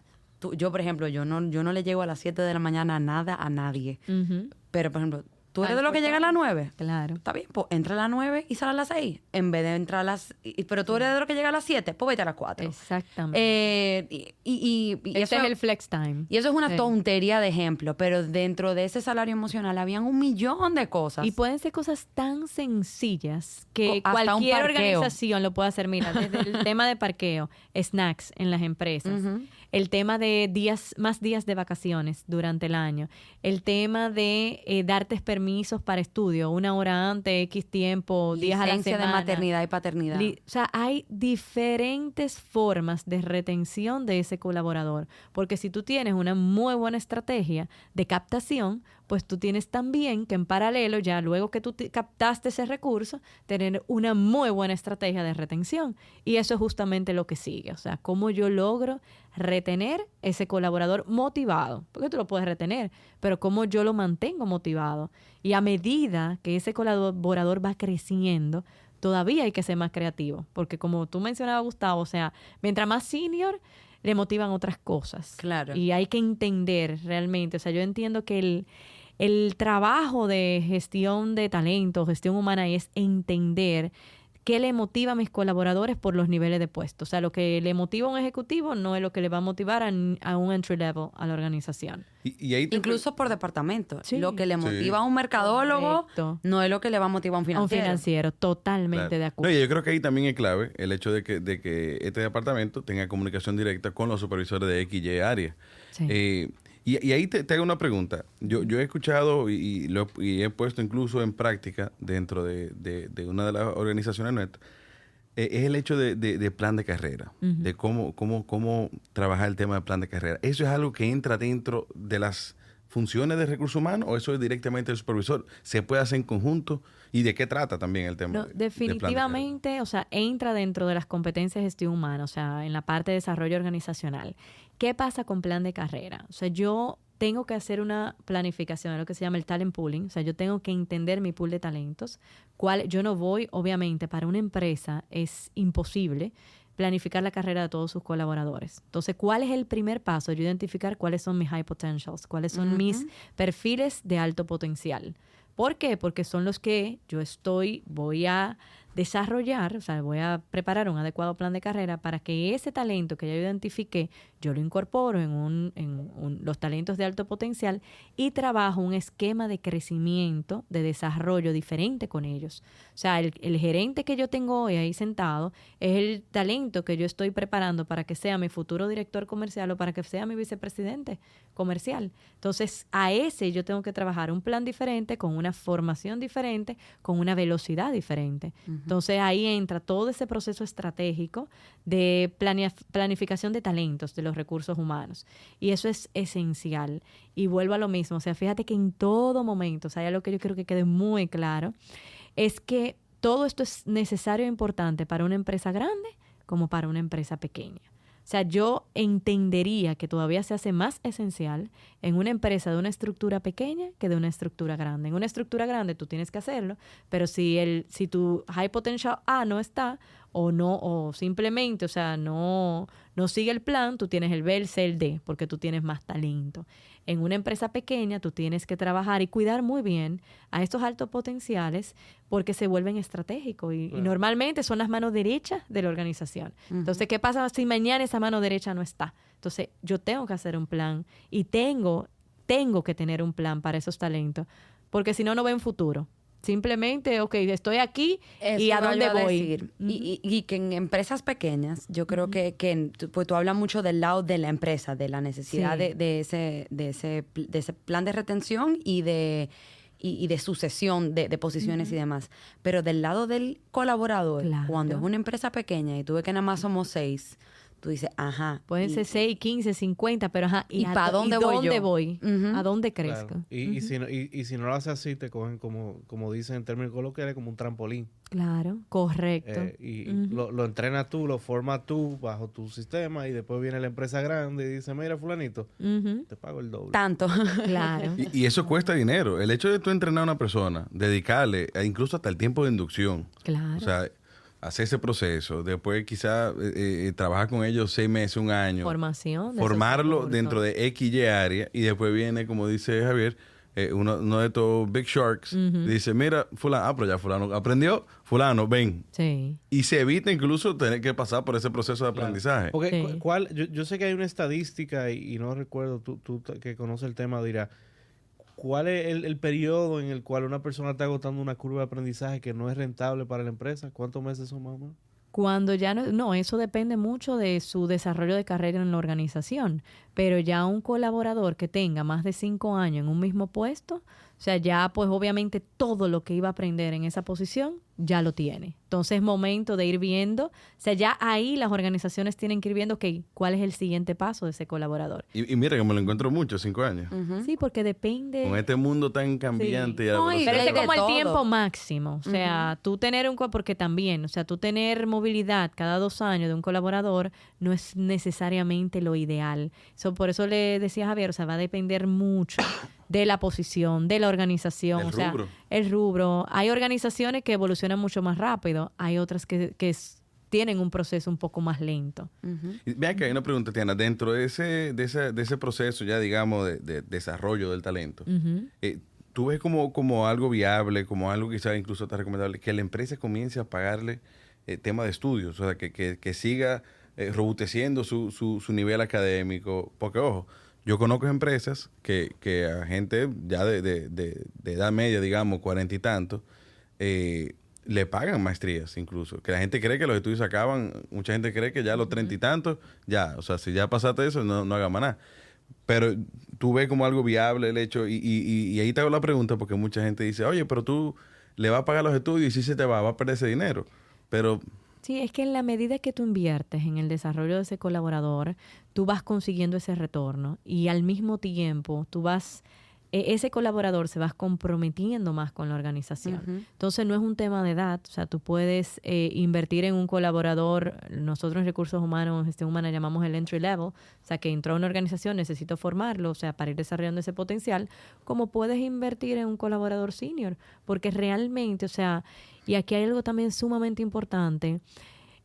yo por ejemplo, yo no le llego a las 7 de la mañana a nada a nadie. Ujú. Pero por ejemplo, ¿tú eres de lo que llega a las 9? Claro. Está bien, pues entra a las 9 y sale a las 6. En vez de entrar a las... pero tú eres de lo que llega a las 7, pues vete a las 4. Exactamente. Y Ese eso es el flex time. y eso es una Sí. tontería de ejemplo, pero dentro de ese salario emocional habían un millón de cosas. Y pueden ser cosas tan sencillas que Hasta un cualquier parqueo. organización lo puede hacer. Mira, desde el tema de parqueo, snacks en las empresas, el tema de más días de vacaciones durante el año, el tema de darte permisos para estudio, 1 hora antes, X tiempo, días a la Licencia semana. de maternidad y paternidad. O sea, hay diferentes formas de retención de ese colaborador. Porque si tú tienes una muy buena estrategia de captación, pues tú tienes también que en paralelo, ya luego que tú captaste ese recurso, tener una muy buena estrategia de retención. Y eso es justamente lo que sigue. O sea, cómo yo logro retener ese colaborador motivado. Porque tú lo puedes retener, pero cómo yo lo mantengo motivado. Y a medida que ese colaborador va creciendo, todavía hay que ser más creativo, porque como tú mencionabas, Gustavo, o sea, mientras más senior, le motivan otras cosas. Claro. Y hay que entender realmente, o sea, yo entiendo que el trabajo de gestión de talento, gestión humana, es entender qué le motiva a mis colaboradores por los niveles de puesto. O sea, lo que le motiva a un ejecutivo no es lo que le va a motivar a un entry level a la organización. Y ahí Incluso por departamento. Sí. Lo que le Sí. motiva a un mercadólogo Correcto. no es lo que le va a motivar a un A un financiero. financiero, totalmente Claro. de acuerdo. No, y yo creo que ahí también es clave el hecho de que este departamento tenga comunicación directa con los supervisores de X y área. Sí. Y ahí te hago una pregunta. Yo he escuchado y he puesto incluso en práctica dentro de una de las organizaciones nuestras, es el hecho de plan de carrera, de cómo trabajar el tema del plan de carrera. ¿Eso es algo que entra dentro de las funciones de recursos humanos o eso es directamente del supervisor? ¿Se puede hacer en conjunto? ¿Y de qué trata también el tema? No, definitivamente, o sea, entra dentro de las competencias de gestión humana, o sea, en la parte de desarrollo organizacional. ¿Qué pasa con plan de carrera? O sea, yo tengo que hacer una planificación, es lo que se llama el talent pooling. O sea, yo tengo que entender mi pool de talentos. Yo no voy, obviamente, para una empresa es imposible planificar la carrera de todos sus colaboradores. Entonces, ¿cuál es el primer paso? Yo identificar cuáles son mis high potentials, cuáles son mis perfiles de alto potencial. ¿Por qué? Porque son los que voy a desarrollar, o sea, voy a preparar un adecuado plan de carrera para que ese talento que ya yo identifiqué, yo lo incorporo en los talentos de alto potencial y trabajo un esquema de crecimiento, de desarrollo diferente con ellos. O sea, el gerente que yo tengo hoy ahí sentado es el talento que yo estoy preparando para que sea mi futuro director comercial o para que sea mi vicepresidente comercial. Entonces, a ese yo tengo que trabajar un plan diferente, con una formación diferente, con una velocidad diferente. Entonces, ahí entra todo ese proceso estratégico de planificación de talentos, de los recursos humanos. Y eso es esencial. Y vuelvo a lo mismo. O sea, fíjate que en todo momento, o sea, lo que yo quiero que quede muy claro, es que todo esto es necesario e importante para una empresa grande como para una empresa pequeña. O sea, yo entendería que todavía se hace más esencial en una empresa de una estructura pequeña que de una estructura grande. En una estructura grande tú tienes que hacerlo, pero si tu high potential A no está o simplemente, o sea, no sigue el plan, tú tienes el B, el C, el D, porque tú tienes más talento. En una empresa pequeña tú tienes que trabajar y cuidar muy bien a estos altos potenciales porque se vuelven estratégicos y normalmente son las manos derechas de la organización. Entonces, ¿qué pasa si mañana esa mano derecha no está? Entonces, yo tengo que hacer un plan y tengo que tener un plan para esos talentos porque si no, no ven futuro. Simplemente, ok, estoy aquí y ¿a dónde voy? Y que en empresas pequeñas, yo creo que pues tú hablas mucho del lado de la empresa, de la necesidad de ese plan de retención y de sucesión de posiciones y demás. Pero del lado del colaborador, cuando es una empresa pequeña y tú ves que nada más somos 6, tú dices, ajá. Pueden ser 6, 15, 50, pero ajá. ¿Y para dónde voy? ¿A dónde crezco? Claro. Y si no lo haces así, te cogen como dicen en términos coloquiales, como un trampolín. Claro, correcto. Lo entrenas tú, lo formas tú bajo tu sistema y después viene la empresa grande y dice, mira, fulanito, te pago el doble. Tanto. Claro. Y eso cuesta dinero. El hecho de tú entrenar a una persona, dedicarle incluso hasta el tiempo de inducción. Claro. O sea, hacer ese proceso, después quizá trabajar con ellos 6 meses, un año. Formación. Formarlo dentro de X, Y área y después viene, como dice Javier, uno de estos big sharks dice, mira, fulano, pero ya fulano aprendió, fulano, ven. Sí. Y se evita incluso tener que pasar por ese proceso de aprendizaje. Porque yo sé que hay una estadística y no recuerdo, tú que conoces el tema dirás, ¿cuál es el periodo en el cual una persona está agotando una curva de aprendizaje que no es rentable para la empresa? ¿Cuántos meses son más o menos? Cuando ya no, eso depende mucho de su desarrollo de carrera en la organización, pero ya un colaborador que tenga más de 5 años en un mismo puesto, o sea, ya pues obviamente todo lo que iba a aprender en esa posición ya lo tiene. Entonces es momento de ir viendo, o sea, ya ahí las organizaciones tienen que ir viendo, ok, ¿cuál es el siguiente paso de ese colaborador? Y mira que me lo encuentro mucho, 5 años. Sí, porque depende... Con este mundo tan cambiante. Sí. Y No, Pero ese es como el todo. tiempo máximo. O sea, tú tener porque también, o sea, tú tener movilidad cada 2 años de un colaborador no es necesariamente lo ideal. Por eso le decía a Javier, o sea, va a depender mucho de la posición, de la organización. El rubro. El rubro. Hay organizaciones que evolucionan mucho más rápido, hay otras que tienen un proceso un poco más lento. Y vean que hay una pregunta, Tiana, dentro de ese proceso ya, digamos, de desarrollo del talento, ¿tú ves como algo viable, como algo quizás incluso está recomendable, que la empresa comience a pagarle tema de estudios, o sea, que siga robusteciendo su nivel académico? Porque, ojo, yo conozco empresas que a gente ya de edad media, digamos, 40 y tantos, le pagan maestrías incluso. Que la gente cree que los estudios se acaban, mucha gente cree que ya a los 30 y tantos, ya, o sea, si ya pasaste eso, no haga más nada. Pero tú ves como algo viable el hecho, y ahí te hago la pregunta porque mucha gente dice, oye, pero tú le vas a pagar los estudios y si se te va a perder ese dinero. Pero... Sí, es que en la medida que tú inviertes en el desarrollo de ese colaborador, tú vas consiguiendo ese retorno y al mismo tiempo tú vas ese colaborador se va comprometiendo más con la organización. Entonces, no es un tema de edad. O sea, tú puedes invertir en un colaborador. Nosotros en Recursos Humanos, Gestión Humana, llamamos el entry level. O sea, que entró a una organización, necesito formarlo, o sea, para ir desarrollando ese potencial. Como puedes invertir en un colaborador senior. Porque realmente, o sea, y aquí hay algo también sumamente importante.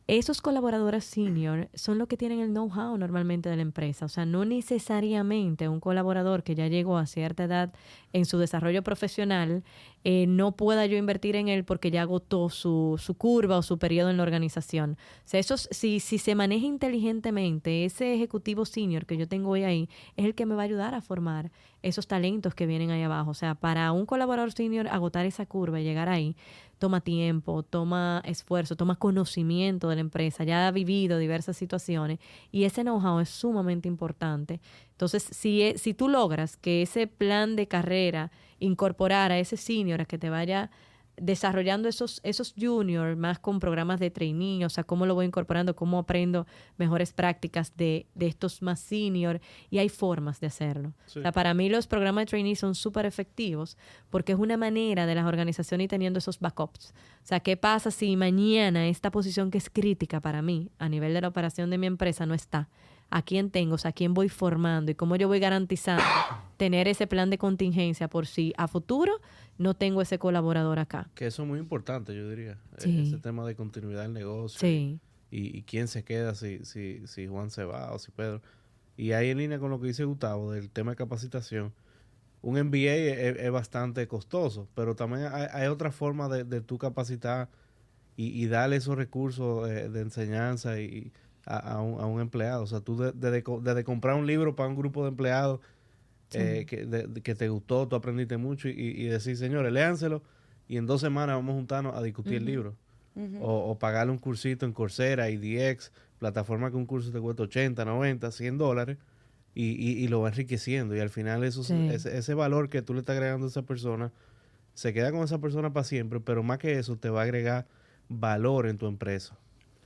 Esos colaboradores senior son los que tienen el know-how normalmente de la empresa. O sea, no necesariamente un colaborador que ya llegó a cierta edad en su desarrollo profesional, no pueda yo invertir en él porque ya agotó su curva o su periodo en la organización. O sea, si se maneja inteligentemente, ese ejecutivo senior que yo tengo hoy ahí es el que me va a ayudar a formar esos talentos que vienen ahí abajo. O sea, para un colaborador senior agotar esa curva y llegar ahí, toma tiempo, toma esfuerzo, toma conocimiento de la empresa, ya ha vivido diversas situaciones y ese know-how es sumamente importante. Entonces, si tú logras que ese plan de carrera incorporar a ese senior a que te vaya desarrollando esos juniors más con programas de trainee, o sea, cómo lo voy incorporando, cómo aprendo mejores prácticas de estos más senior, y hay formas de hacerlo. Sí. O sea, para mí los programas de trainee son súper efectivos porque es una manera de las organizaciones ir teniendo esos backups. O sea, ¿qué pasa si mañana esta posición que es crítica para mí a nivel de la operación de mi empresa no está? ¿A quién tengo? O sea, ¿a quién voy formando? ¿Y cómo yo voy garantizando tener ese plan de contingencia por si a futuro no tengo ese colaborador acá? Que eso es muy importante, yo diría. Sí. Ese tema de continuidad del negocio. Sí. Y quién se queda si Juan se va o si Pedro. Y ahí en línea con lo que dice Gustavo del tema de capacitación, un MBA es bastante costoso, pero también hay otra forma de tú capacitar y darle esos recursos de enseñanza y a un empleado. O sea, tú desde comprar un libro para un grupo de empleados que te gustó, tú aprendiste mucho y decir, señores, léanselo y en 2 semanas vamos a juntarnos a discutir el libro. O pagarle un cursito en Coursera, IDX, plataforma que un curso te cuesta 80, 90, $100 y lo va enriqueciendo. Y al final ese valor que tú le estás agregando a esa persona se queda con esa persona para siempre, pero más que eso te va a agregar valor en tu empresa.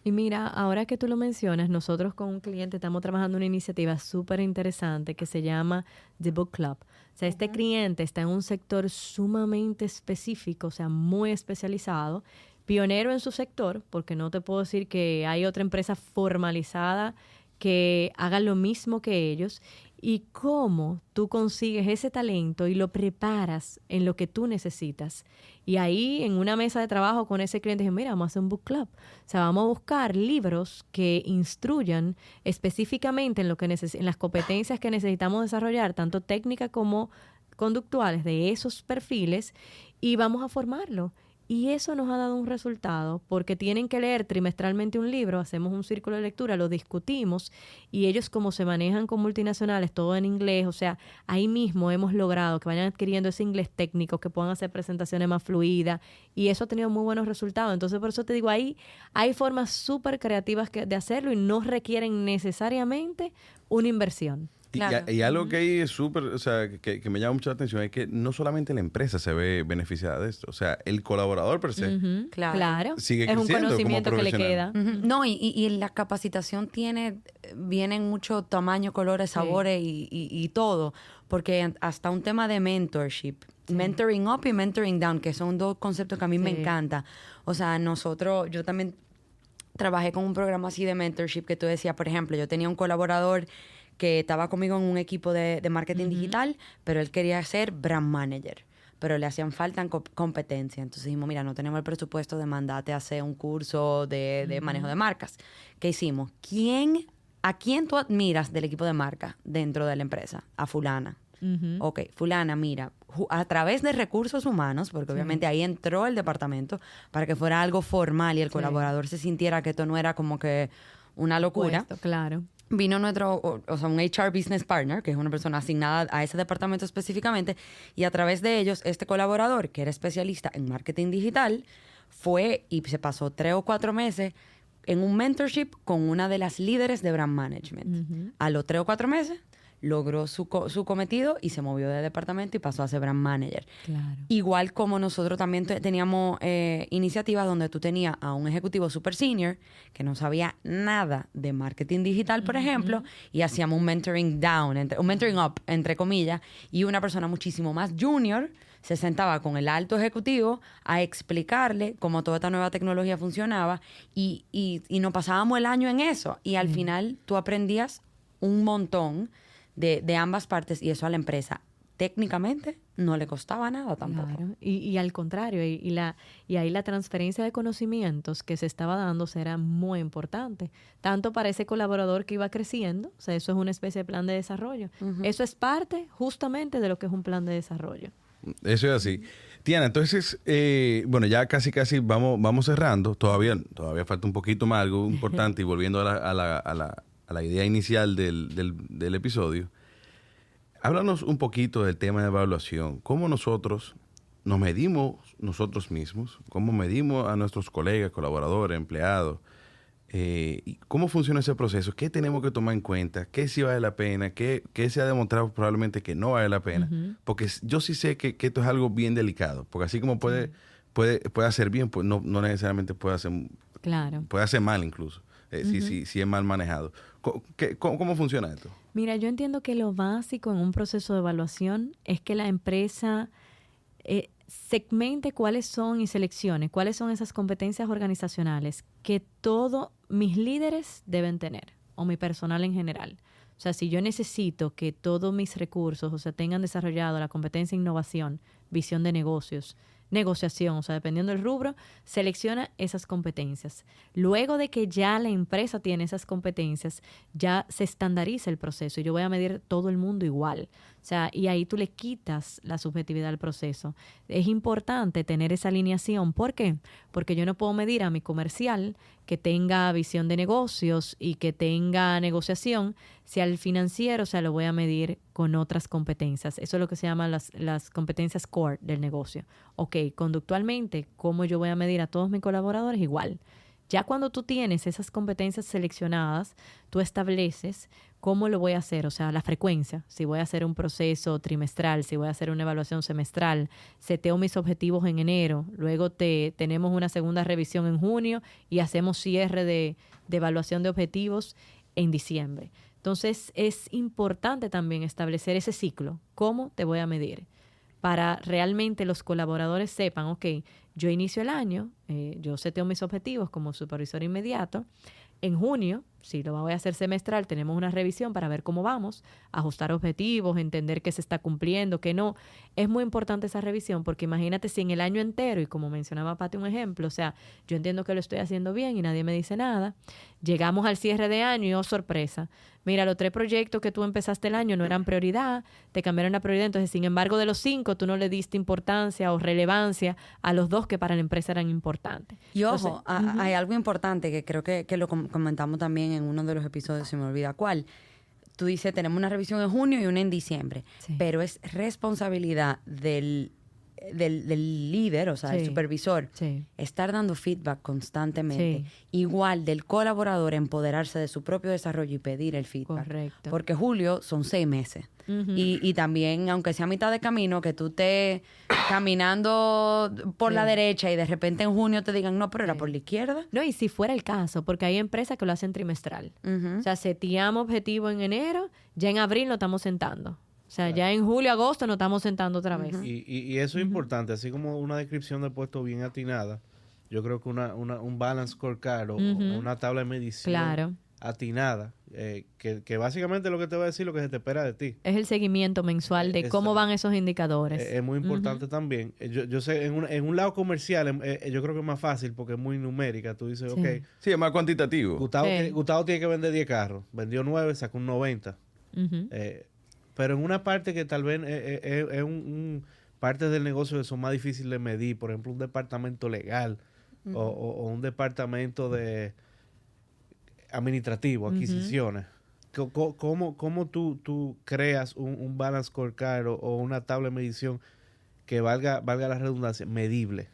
Y mira, ahora que tú lo mencionas, nosotros con un cliente estamos trabajando una iniciativa súper interesante que se llama The Book Club. O sea, este cliente está en un sector sumamente específico, o sea, muy especializado, pionero en su sector, porque no te puedo decir que hay otra empresa formalizada que haga lo mismo que ellos, y cómo tú consigues ese talento y lo preparas en lo que tú necesitas. Y ahí, en una mesa de trabajo con ese cliente, dije, mira, vamos a hacer un book club. O sea, vamos a buscar libros que instruyan específicamente en en las competencias que necesitamos desarrollar, tanto técnicas como conductuales de esos perfiles, y vamos a formarlo. Y eso nos ha dado un resultado porque tienen que leer trimestralmente un libro, hacemos un círculo de lectura, lo discutimos y ellos como se manejan con multinacionales, todo en inglés, o sea, ahí mismo hemos logrado que vayan adquiriendo ese inglés técnico, que puedan hacer presentaciones más fluidas y eso ha tenido muy buenos resultados. Entonces, por eso te digo, ahí hay formas súper creativas de hacerlo y no requieren necesariamente una inversión. Claro. Y algo que ahí es súper, o sea, que me llama mucho la atención es que no solamente la empresa se ve beneficiada de esto, o sea, el colaborador per se Claro. sigue es un creciendo conocimiento como que le queda. No, y la capacitación vienen mucho tamaño, colores, sabores y todo, porque hasta un tema de mentorship, mentoring up y mentoring down, que son 2 conceptos que a mí me encanta. O sea, yo también trabajé con un programa así de mentorship que tú decías, por ejemplo, yo tenía un colaborador que estaba conmigo en un equipo de marketing digital, pero él quería ser brand manager, pero le hacían falta competencia. Entonces dijimos, mira, no tenemos el presupuesto de mandarte a hacer un curso de manejo de marcas. ¿Qué hicimos? ¿A quién tú admiras del equipo de marca dentro de la empresa? A fulana. Ok, fulana, mira, a través de recursos humanos, porque obviamente ahí entró el departamento para que fuera algo formal y el colaborador se sintiera que esto no era como que una locura. Claro. Vino un HR Business Partner, que es una persona asignada a ese departamento específicamente, y a través de ellos, este colaborador, que era especialista en marketing digital, fue y se pasó 3 o 4 meses en un mentorship con una de las líderes de brand management. A los 3 o 4 meses, logró su cometido y se movió de departamento y pasó a ser brand manager. Claro. Igual como nosotros también teníamos iniciativas donde tú tenías a un ejecutivo super senior que no sabía nada de marketing digital, por ejemplo, y hacíamos un mentoring down, un mentoring up, entre comillas, y una persona muchísimo más junior se sentaba con el alto ejecutivo a explicarle cómo toda esta nueva tecnología funcionaba y nos pasábamos el año en eso. Y al final tú aprendías un montón de ambas partes y eso a la empresa técnicamente no le costaba nada tampoco. Claro. Y al contrario, y ahí la transferencia de conocimientos que se estaba dando será muy importante, tanto para ese colaborador que iba creciendo, o sea, eso es una especie de plan de desarrollo. Eso es parte justamente de lo que es un plan de desarrollo. Eso es así. Tiana, entonces, bueno, ya casi vamos cerrando. Todavía falta un poquito más, algo importante, y volviendo a la idea inicial del episodio. Háblanos un poquito del tema de evaluación. ¿Cómo nosotros nos medimos nosotros mismos? ¿Cómo medimos a nuestros colegas, colaboradores, empleados? ¿Y cómo funciona ese proceso? ¿Qué tenemos que tomar en cuenta? ¿Qué sí vale la pena? ¿Qué se ha demostrado probablemente que no vale la pena? Porque yo sí sé que esto es algo bien delicado. Porque así como puede hacer bien, pues no necesariamente puede hacer mal incluso. Si es mal manejado. ¿Cómo funciona esto? Mira, yo entiendo que lo básico en un proceso de evaluación es que la empresa segmente cuáles son y seleccione cuáles son esas competencias organizacionales que todos mis líderes deben tener o mi personal en general. O sea, si yo necesito que todos mis recursos, o sea, tengan desarrollado la competencia de innovación, visión de negocios, negociación, o sea, dependiendo del rubro, selecciona esas competencias. Luego de que ya la empresa tiene esas competencias, ya se estandariza el proceso y yo voy a medir todo el mundo igual. O sea, y ahí tú le quitas la subjetividad al proceso. Es importante tener esa alineación. ¿Por qué? Porque yo no puedo medir a mi comercial que tenga visión de negocios y que tenga negociación si al financiero, o sea, lo voy a medir con otras competencias. Eso es lo que se llama las competencias core del negocio. Ok, conductualmente, ¿cómo yo voy a medir a todos mis colaboradores? Igual. Ya cuando tú tienes esas competencias seleccionadas, tú estableces cómo lo voy a hacer, o sea, la frecuencia. Si voy a hacer un proceso trimestral, si voy a hacer una evaluación semestral, seteo mis objetivos en enero, luego tenemos una segunda revisión en junio y hacemos cierre de evaluación de objetivos en diciembre. Entonces, es importante también establecer ese ciclo. ¿Cómo te voy a medir? Para realmente los colaboradores sepan, ok, yo inicio el año, yo seteo mis objetivos como supervisor inmediato. En junio, si lo voy a hacer semestral, tenemos una revisión para ver cómo vamos, ajustar objetivos, entender qué se está cumpliendo, qué no. Es muy importante esa revisión porque imagínate si en el año entero, y como mencionaba Pati un ejemplo, o sea, yo entiendo que lo estoy haciendo bien y nadie me dice nada, llegamos al cierre de año y oh, sorpresa, mira, los 3 proyectos que tú empezaste el año no eran prioridad, te cambiaron la prioridad, entonces sin embargo de los 5 tú no le diste importancia o relevancia a los 2 que para la empresa eran importantes. Y ojo, Entonces, hay algo importante que creo que lo comentamos también en uno de los episodios, se me olvida cuál. Tú dices, tenemos una revisión en junio y una en diciembre, Sí. pero es responsabilidad del líder, o sea, el Sí. supervisor, Sí. estar dando feedback constantemente. Sí. Igual del colaborador empoderarse de su propio desarrollo y pedir el feedback. Correcto. Porque julio son 6 meses. Ujú. Y también, aunque sea a mitad de camino, que tú estés caminando por la derecha y de repente en junio te digan, no, pero era por la izquierda. No, y si fuera el caso, porque hay empresas que lo hacen trimestral. Ujú. O sea, seteamos objetivo en enero, ya en abril lo estamos sentando. O sea, ya en julio, agosto nos estamos sentando otra vez. Y eso es importante, así como una descripción de puesto bien atinada, yo creo que un balance scorecard o una tabla de medición Claro. atinada, que básicamente lo que te va a decir lo que se te espera de ti. Es el seguimiento mensual de cómo van esos indicadores. Es muy importante también. Yo sé, en un lado comercial, yo creo que es más fácil porque es muy numérica. Tú dices, Sí. ok, Sí, es más cuantitativo. Sí. Gustavo tiene que vender 10 carros, vendió 9, sacó un 90. Ujú. Pero en una parte que tal vez es partes del negocio que son más difíciles de medir, por ejemplo, un departamento legal o un departamento de administrativo, adquisiciones. ¿Cómo tú creas un balance scorecard o una tabla de medición que valga la redundancia, medible?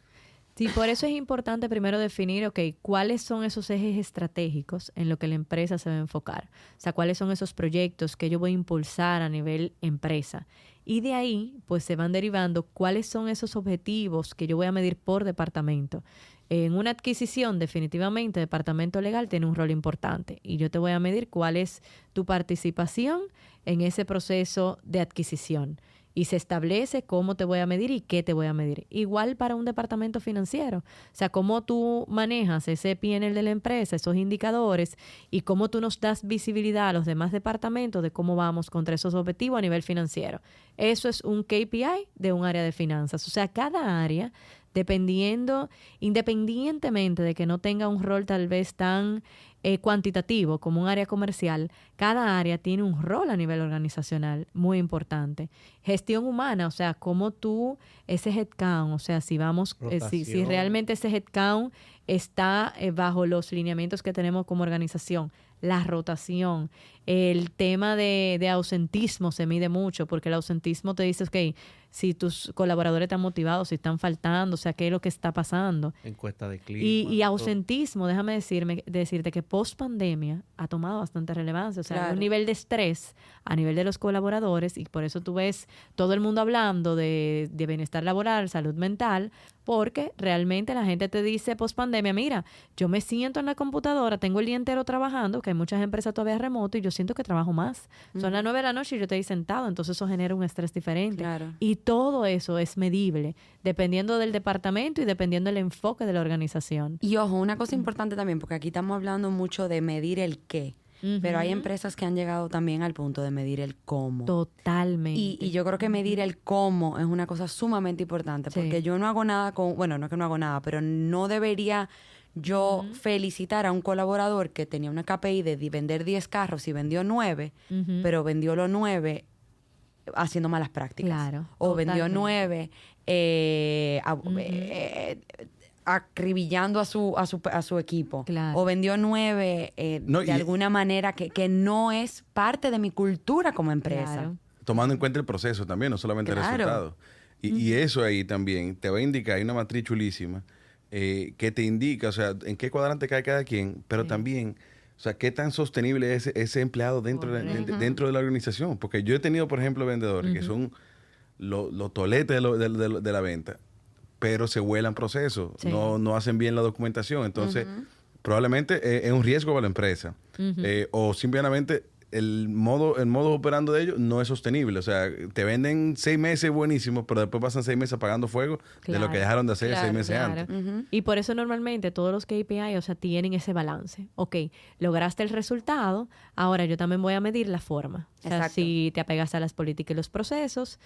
Sí, por eso es importante primero definir, cuáles son esos ejes estratégicos en lo que la empresa se va a enfocar. O sea, cuáles son esos proyectos que yo voy a impulsar a nivel empresa. Y de ahí, pues se van derivando cuáles son esos objetivos que yo voy a medir por departamento. En una adquisición, definitivamente, el departamento legal tiene un rol importante y yo te voy a medir cuál es tu participación en ese proceso de adquisición. Y se establece cómo te voy a medir y qué te voy a medir. Igual para un departamento financiero. O sea, cómo tú manejas ese P&L de la empresa, esos indicadores, y cómo tú nos das visibilidad a los demás departamentos de cómo vamos contra esos objetivos a nivel financiero. Eso es un KPI de un área de finanzas. O sea, cada área, independientemente de que no tenga un rol tal vez tan cuantitativo como un área comercial, cada área tiene un rol a nivel organizacional muy importante. Gestión humana, o sea, cómo tú, ese headcount, o sea, si vamos, si realmente ese headcount está bajo los lineamientos que tenemos como organización. La rotación, el tema de ausentismo se mide mucho, porque el ausentismo te dice, si tus colaboradores están motivados, si están faltando, o sea, qué es lo que está pasando. Encuesta de clima. Y ausentismo, déjame decirte que post pandemia ha tomado bastante relevancia, o sea, Claro. un nivel de estrés a nivel de los colaboradores, y por eso tú ves todo el mundo hablando de bienestar laboral, salud mental, porque realmente la gente te dice post pandemia, mira, yo me siento en la computadora, tengo el día entero trabajando, que hay muchas empresas todavía remoto y yo siento que trabajo más. Son las 9 de la noche y yo estoy sentado, entonces eso genera un estrés diferente. Claro. Y todo eso es medible, dependiendo del departamento y dependiendo del enfoque de la organización. Y ojo, una cosa importante también, porque aquí estamos hablando mucho de medir el qué, pero hay empresas que han llegado también al punto de medir el cómo. Totalmente. Y yo creo que medir el cómo es una cosa sumamente importante, Sí. porque yo no hago nada bueno, no es que no hago nada, pero no debería yo felicitar a un colaborador que tenía una KPI de vender 10 carros y vendió 9, pero vendió los 9 haciendo malas prácticas. Claro, O vendió totalmente. 9 acribillando a su equipo. Claro. O vendió 9 No, de y- alguna manera que no es parte de mi cultura como empresa. Claro. Tomando en cuenta el proceso también, no solamente el Claro. resultado. Y eso ahí también te va a indicar, hay una matriz chulísima que te indica, o sea, en qué cuadrante cae cada quien, pero también, o sea, qué tan sostenible es ese empleado dentro de la organización. Porque yo he tenido, por ejemplo, vendedores que son los toletes de la venta, pero se vuelan procesos, Sí. no hacen bien la documentación. Entonces, probablemente es un riesgo para la empresa. O simplemente el modo operando de ellos no es sostenible. O sea, te venden 6 meses buenísimos, pero después pasan 6 meses apagando fuego de lo Claro. que dejaron de hacer Claro, 6 meses Claro. antes. Y por eso normalmente todos los KPI, o sea, tienen ese balance. Lograste el resultado, ahora yo también voy a medir la forma. O sea, Exacto. si te apegas a las políticas y los procesos,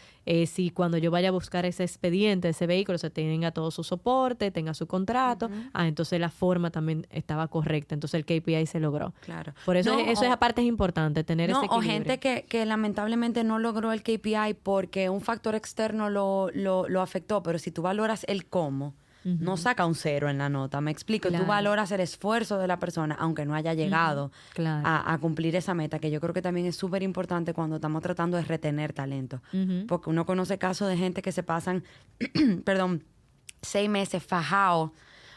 si cuando yo vaya a buscar ese expediente, ese vehículo, se tenga todo su soporte, tenga su contrato, entonces la forma también estaba correcta, entonces el KPI se logró. Claro. Por eso No, eso es aparte es importante, tener No, ese equilibrio. o gente que lamentablemente no logró el KPI porque un factor externo lo afectó, pero si tú valoras el cómo, no saca un 0 en la nota, me explico. Claro. Tú valoras el esfuerzo de la persona, aunque no haya llegado Claro. a cumplir esa meta, que yo creo que también es súper importante cuando estamos tratando de retener talento. Porque uno conoce casos de gente que se pasan, 6 meses fajado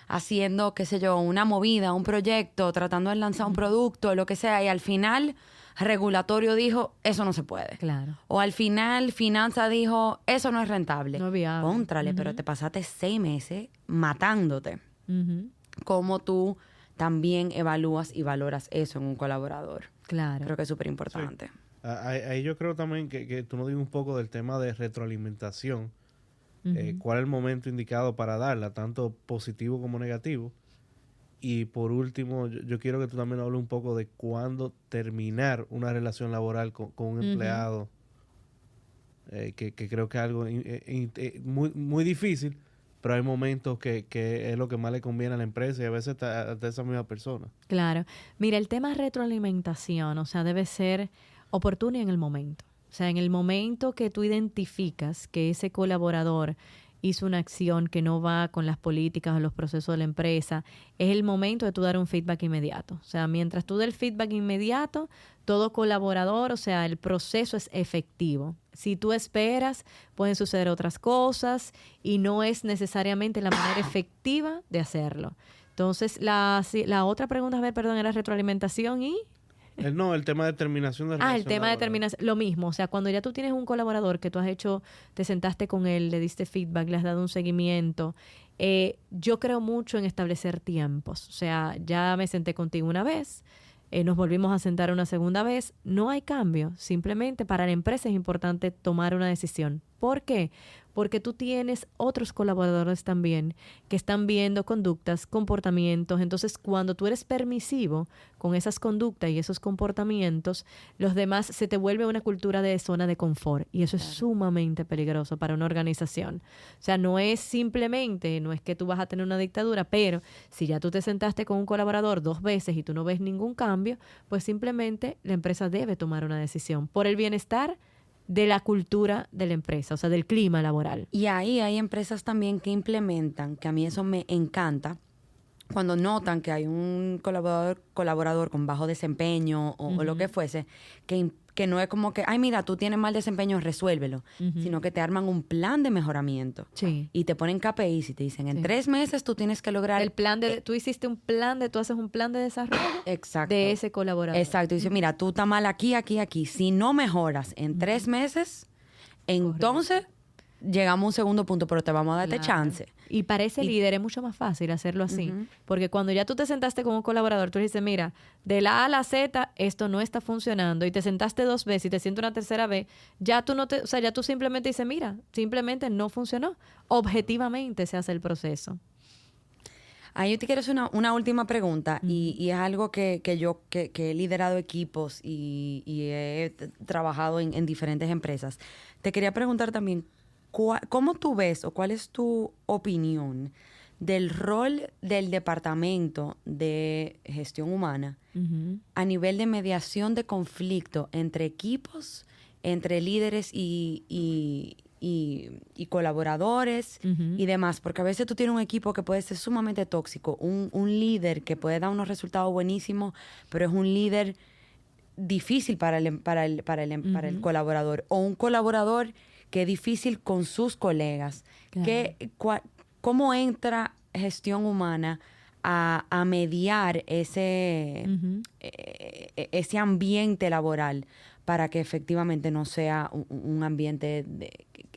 haciendo, qué sé yo, una movida, un proyecto, tratando de lanzar un producto, lo que sea, y al final regulatorio dijo, eso no se puede. Claro. O al final finanza dijo, eso no es rentable. No es viable. Cóntrale, pero te pasaste 6 meses matándote. Ujú. ¿Cómo tú también evalúas y valoras eso en un colaborador? Claro. Creo que es súper importante. Ahí yo creo también que tú nos digas un poco del tema de retroalimentación. ¿Cuál es el momento indicado para darla, tanto positivo como negativo? Y por último, yo quiero que tú también hables un poco de cuándo terminar una relación laboral con un empleado, que creo que es algo muy, muy difícil, pero hay momentos que es lo que más le conviene a la empresa y a veces a esa misma persona. Claro. Mira, el tema retroalimentación, o sea, debe ser oportuno y en el momento. O sea, en el momento que tú identificas que ese colaborador hizo una acción que no va con las políticas o los procesos de la empresa, es el momento de tú dar un feedback inmediato. O sea, mientras tú des el feedback inmediato, todo colaborador, o sea, el proceso es efectivo. Si tú esperas, pueden suceder otras cosas y no es necesariamente la manera efectiva de hacerlo. Entonces, la otra pregunta, era retroalimentación y... No, el tema de terminación de relación el tema de laboral. terminación, lo mismo. O sea, cuando ya tú tienes un colaborador que tú has hecho, te sentaste con él, le diste feedback, le has dado un seguimiento, yo creo mucho en establecer tiempos. O sea, ya me senté contigo una vez, nos volvimos a sentar una segunda vez, no hay cambio. Simplemente para la empresa es importante tomar una decisión. ¿Por qué? Porque tú tienes otros colaboradores también que están viendo conductas, comportamientos. Entonces, cuando tú eres permisivo con esas conductas y esos comportamientos, los demás se te vuelve una cultura de zona de confort. Y eso es sumamente peligroso para una organización. O sea, no es que tú vas a tener una dictadura, pero si ya tú te sentaste con un colaborador 2 veces y tú no ves ningún cambio, pues simplemente la empresa debe tomar una decisión por el bienestar de la cultura de la empresa, o sea, del clima laboral. Y ahí hay empresas también que implementan, que a mí eso me encanta, cuando notan que hay un colaborador con bajo desempeño o lo que fuese, que no es como que, ay, mira, tú tienes mal desempeño, resuélvelo, sino que te arman un plan de mejoramiento. Sí. Y te ponen KPIs y te dicen, en 3 meses tú tienes que lograr... tú hiciste tú haces un plan de desarrollo Exacto. de ese colaborador. Exacto. Y dice, mira, tú estás mal aquí, aquí, aquí. Si no mejoras en 3 meses, entonces llegamos a un segundo punto, pero te vamos a dar este chance. Y para ese líder es mucho más fácil hacerlo así. Porque cuando ya tú te sentaste con un colaborador, tú le dices, mira, de la A a la Z, esto no está funcionando. Y te sentaste 2 veces y te sientes una tercera vez, ya tú simplemente dices, mira, simplemente no funcionó. Objetivamente se hace el proceso. Ahí yo te quiero hacer una última pregunta y es algo que yo he liderado equipos y he trabajado en diferentes empresas. Te quería preguntar también, ¿cómo tú ves o cuál es tu opinión del rol del departamento de gestión humana a nivel de mediación de conflicto entre equipos, entre líderes y colaboradores y demás? Porque a veces tú tienes un equipo que puede ser sumamente tóxico, un líder que puede dar unos resultados buenísimos, pero es un líder difícil para el colaborador, o un colaborador que es difícil con sus colegas. Claro. ¿Cómo entra gestión humana a mediar ese ambiente laboral para que efectivamente no sea un ambiente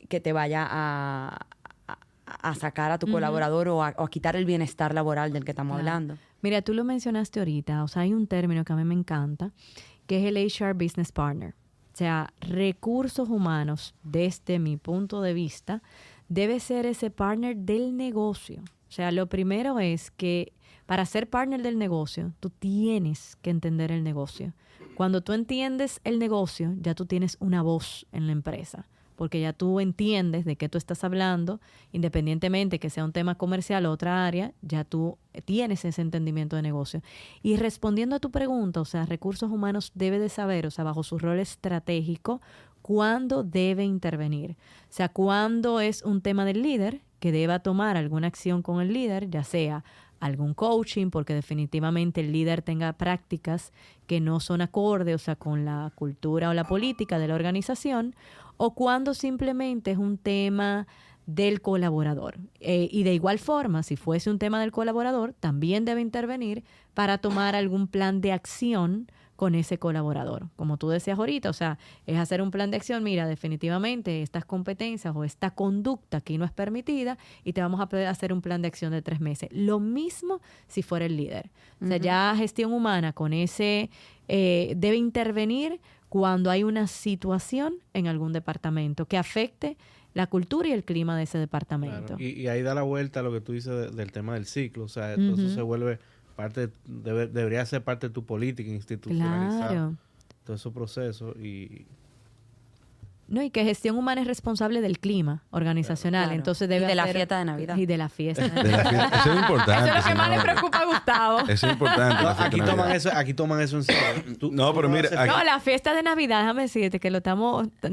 que te vaya a sacar a tu colaborador o a quitar el bienestar laboral del que estamos hablando? Mira, tú lo mencionaste ahorita, o sea, hay un término que a mí me encanta, que es el HR Business Partner. O sea, recursos humanos, desde mi punto de vista, debe ser ese partner del negocio. O sea, lo primero es que para ser partner del negocio, tú tienes que entender el negocio. Cuando tú entiendes el negocio, ya tú tienes una voz en la empresa, porque ya tú entiendes de qué tú estás hablando, independientemente que sea un tema comercial o otra área, ya tú tienes ese entendimiento de negocio. Y respondiendo a tu pregunta, o sea, recursos humanos debe de saber, o sea, bajo su rol estratégico, cuándo debe intervenir. O sea, cuándo es un tema del líder que deba tomar alguna acción con el líder, ya sea algún coaching, porque definitivamente el líder tenga prácticas que no son acorde, o sea, con la cultura o la política de la organización, o cuando simplemente es un tema del colaborador. Y de igual forma, si fuese un tema del colaborador, también debe intervenir para tomar algún plan de acción con ese colaborador. Como tú decías ahorita, o sea, es hacer un plan de acción, mira, definitivamente estas competencias o esta conducta aquí no es permitida y te vamos a poder hacer un plan de acción de 3 meses. Lo mismo si fuera el líder. O sea, ya gestión humana con ese debe intervenir cuando hay una situación en algún departamento que afecte la cultura y el clima de ese departamento. Claro. Y ahí da la vuelta a lo que tú dices del tema del ciclo. O sea, entonces se vuelve debería ser parte de tu política institucionalizada. Claro. Todo ese proceso No, y que gestión humana es responsable del clima organizacional. Claro. Entonces debe y de la fiesta de Navidad. Y de la fiesta. De la fiesta. Eso es importante. Eso es lo que más le preocupa a Gustavo. Eso es importante. No, la fiesta de Navidad. aquí toman eso en serio. No, pero mira, No, la fiesta de Navidad, déjame decirte que nos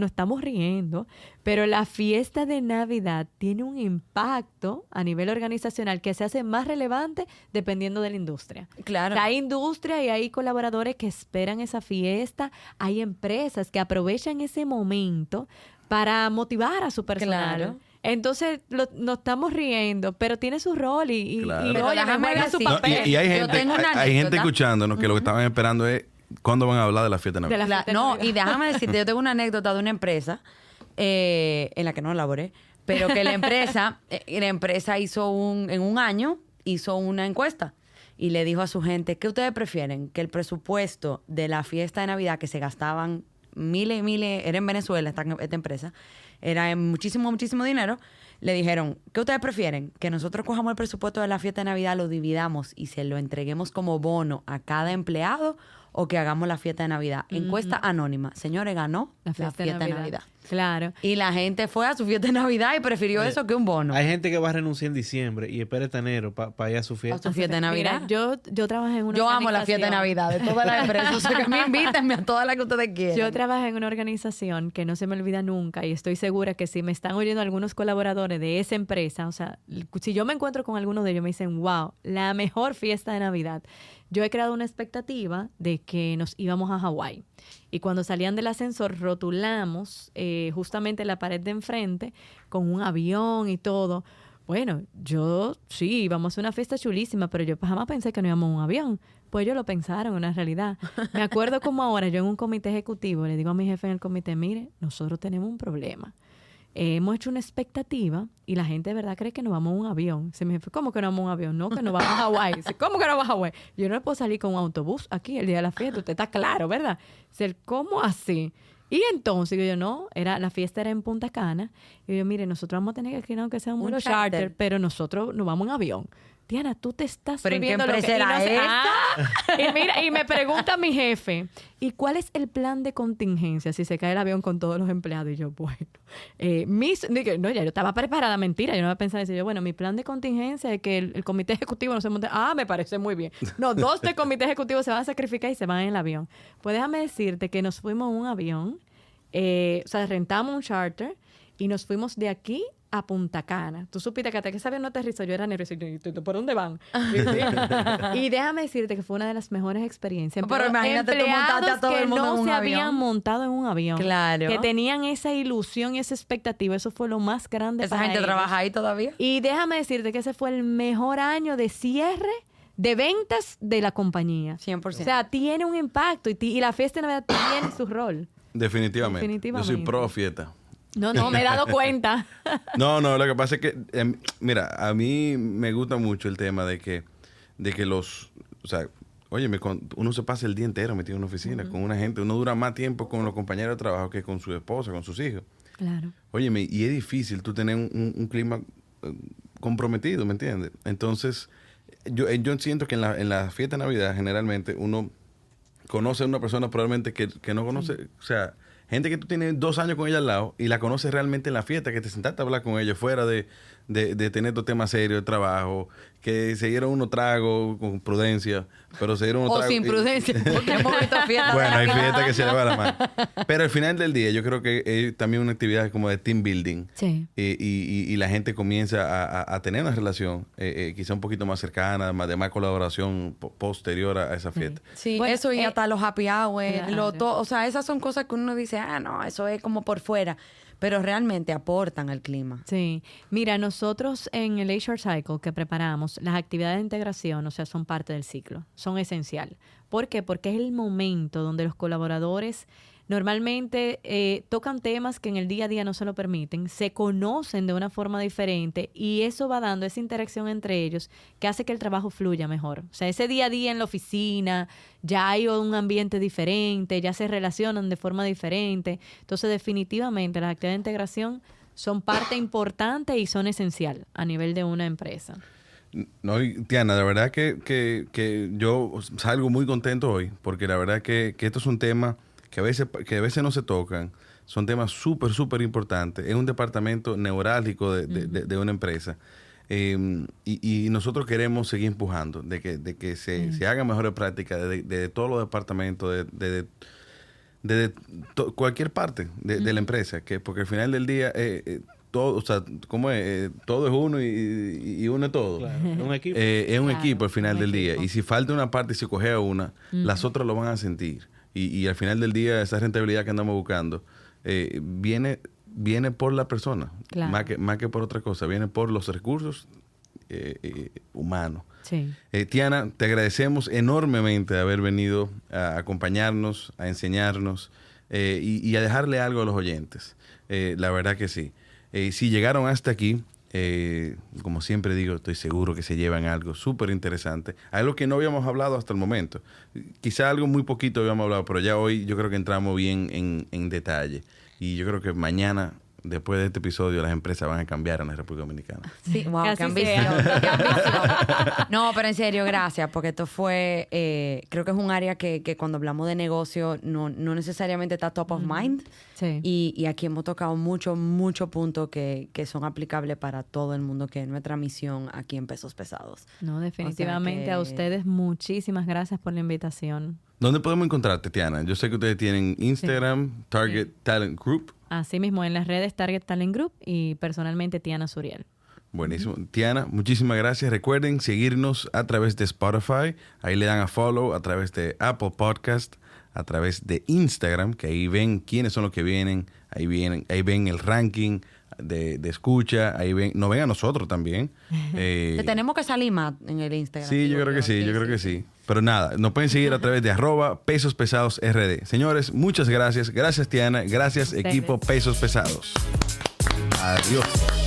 estamos riendo, Pero la fiesta de Navidad tiene un impacto a nivel organizacional que se hace más relevante dependiendo de la industria. Claro. O sea, hay industria y hay colaboradores que esperan esa fiesta. Hay empresas que aprovechan ese momento para motivar a su personal. Claro. Entonces, nos estamos riendo, pero tiene su rol y Claro. Pero oye, déjame juega su decir- No, papel. y hay Yo gente, tengo una hay gente anécdota. escuchándonos que lo que estaban esperando es cuándo van a hablar de la fiesta de De Navidad. la fiesta de No, Navidad. y déjame decirte, yo tengo una anécdota de una empresa en la que no laboré, pero que la empresa en un año hizo una encuesta y le dijo a su gente, ¿qué ustedes prefieren? Que el presupuesto de la fiesta de Navidad que se gastaban miles y miles, era en Venezuela esta empresa, era en muchísimo, muchísimo dinero, le dijeron, ¿qué ustedes prefieren? Que nosotros cojamos el presupuesto de la fiesta de Navidad, lo dividamos y se lo entreguemos como bono a cada empleado o que hagamos la fiesta de Navidad. Encuesta anónima. Señores, ganó la fiesta de Navidad. Claro. Y la gente fue a su fiesta de Navidad y prefirió eso que un bono. Hay gente que va a renunciar en diciembre y espera hasta enero para ir a su A fiesta. su fiesta de Navidad. Mira, yo trabajé en una Yo amo la fiesta de organización. Navidad de todas las empresas. O sea, que me invítenme a todas las que ustedes quieran. Yo trabajé en una organización que no se me olvida nunca y estoy segura que si me están oyendo algunos colaboradores de esa empresa, o sea, si yo me encuentro con algunos de ellos me dicen, wow, la mejor fiesta de Navidad. Yo he creado una expectativa de que nos íbamos a Hawái. Y cuando salían del ascensor, rotulamos justamente la pared de enfrente con un avión y todo. Bueno, yo sí, íbamos a hacer una fiesta chulísima, pero yo jamás pensé que no íbamos a un avión. Pues ellos lo pensaron, una realidad. Me acuerdo como ahora, yo en un comité ejecutivo, le digo a mi jefe en el comité, mire, nosotros tenemos un problema. Hemos hecho una expectativa y la gente de verdad cree que nos vamos a un avión. Se me dice, ¿cómo que no vamos a un avión? No, que nos vamos a Hawái. Dice, ¿cómo que no vamos a Hawái? Yo no puedo salir con un autobús aquí el día de la fiesta. Usted está claro, ¿verdad? Dice, ¿cómo así? Y entonces yo, no, la fiesta era en Punta Cana. Y yo, mire, nosotros vamos a tener que alquilar aunque sea un vuelo charter, pero nosotros nos vamos en avión. Diana, tú te estás ¿Pero en qué bebiendo lo empresa que... era esta? Y mira, y me pregunta mi jefe, ¿y cuál es el plan de contingencia si se cae el avión con todos los empleados? Y yo, bueno, no, ya yo estaba preparada, mentira, yo no había pensado eso. Yo, bueno, mi plan de contingencia es que el comité ejecutivo no se monte. Ah, me parece muy bien. No, 2 del comité ejecutivo se van a sacrificar y se van en el avión. Pues déjame decirte que nos fuimos en un avión, o sea, rentamos un charter y nos fuimos de aquí a Punta Cana. Tú supiste que hasta que ese avión no aterrizó, yo era nerviosa. ¿Por dónde van? Y déjame decirte que fue una de las mejores experiencias. Pero imagínate tú montarte a todo el mundo que en no un se avión. habían montado en un avión. Claro. Que tenían esa ilusión y esa expectativa. Eso fue lo más grande ¿Esa para gente ellos. trabaja ahí todavía? Y déjame decirte que ese fue el mejor año de cierre de ventas de la compañía. 100%. O sea, tiene un impacto y la fiesta de Navidad tiene su rol. Definitivamente. Definitivamente. Yo soy pro fiesta. No, me he dado cuenta. No, lo que pasa es que, mira, a mí me gusta mucho el tema de que o sea, óyeme, uno se pasa el día entero metido en una oficina con una gente, uno dura más tiempo con los compañeros de trabajo que con su esposa, con sus hijos. Claro. Óyeme, y es difícil tú tener un clima comprometido, ¿me entiendes? Entonces, yo siento que en la fiesta de Navidad generalmente uno conoce a una persona probablemente que no conoce, o sea, gente que tú tienes 2 años con ella al lado y la conoces realmente en la fiesta, que te sentaste a hablar con ella fuera de tener tu tema serio de trabajo, que se dieron unos tragos con prudencia, pero se dieron unos O tragos... sin prudencia, porque hemos visto fiestas. Bueno, hay fiestas que se le va la mano. Pero al final del día yo creo que es también una actividad como de team building. Sí. Y la gente comienza a tener una relación quizá un poquito más cercana, de más colaboración posterior a esa fiesta. Sí, Bueno, eso y hasta los happy hours, claro. o sea, esas son cosas que uno dice, no, eso es como por fuera, pero realmente aportan al clima. Sí. Mira, nosotros en el HR Cycle que preparamos, las actividades de integración, o sea, son parte del ciclo, son esencial. ¿Por qué? Porque es el momento donde los colaboradores normalmente tocan temas que en el día a día no se lo permiten, se conocen de una forma diferente y eso va dando esa interacción entre ellos que hace que el trabajo fluya mejor. O sea, ese día a día en la oficina ya hay un ambiente diferente, ya se relacionan de forma diferente. Entonces, definitivamente las actividades de integración son parte importante y son esencial a nivel de una empresa. No, Tiana, la verdad que yo salgo muy contento hoy, porque la verdad que esto es un tema que a veces no se tocan, son temas súper importantes. Es un departamento neurálgico de una empresa. Y nosotros queremos seguir empujando, de que se hagan mejores prácticas de todos los departamentos, desde cualquier parte de la empresa, porque al final del día todo, o sea, ¿cómo es? Todo es uno y uno es todo. Claro, es un equipo. Es un Claro, equipo al final un del día. equipo. Y si falta una parte y se coge a una, las otras lo van a sentir. Y al final del día, esa rentabilidad que andamos buscando viene por la persona, Claro. más que por otra cosa. Viene por los recursos humanos. Sí. Tiana, te agradecemos enormemente de haber venido a acompañarnos, a enseñarnos y a dejarle algo a los oyentes. La verdad que sí. Si llegaron hasta aquí, como siempre digo, estoy seguro que se llevan algo súper interesante. Algo que no habíamos hablado hasta el momento. Quizá algo muy poquito habíamos hablado, pero ya hoy yo creo que entramos bien en detalle. Y yo creo que mañana, después de este episodio, las empresas van a cambiar en la República Dominicana. Sí, wow, Que qué así sea. ambición, qué ambición. No, pero en serio, gracias, porque esto fue, creo que es un área que cuando hablamos de negocio no necesariamente está top of mind. Sí. Y aquí hemos tocado muchos puntos que son aplicables para todo el mundo, que es nuestra misión aquí en Pesos Pesados. No, definitivamente que- a ustedes muchísimas gracias por la invitación. ¿Dónde podemos encontrarte, Tiana? Yo sé que ustedes tienen Instagram, Target Talent Group. Asimismo, en las redes Target Talent Group y personalmente Tiana Suriel. Buenísimo. Tiana, muchísimas gracias. Recuerden seguirnos a través de Spotify. Ahí le dan a follow a través de Apple Podcast, a través de Instagram, que ahí ven quiénes son los que vienen. Ahí ven el ranking de escucha. Ahí nos ven a nosotros también. Te tenemos que salir más en el Instagram. Sí, yo creo que sí. Pero nada, nos pueden seguir a través de @PesosPesadosRD. Señores, muchas gracias. Gracias, Tiana. Gracias, Ustedes. equipo Pesos Pesados. Adiós.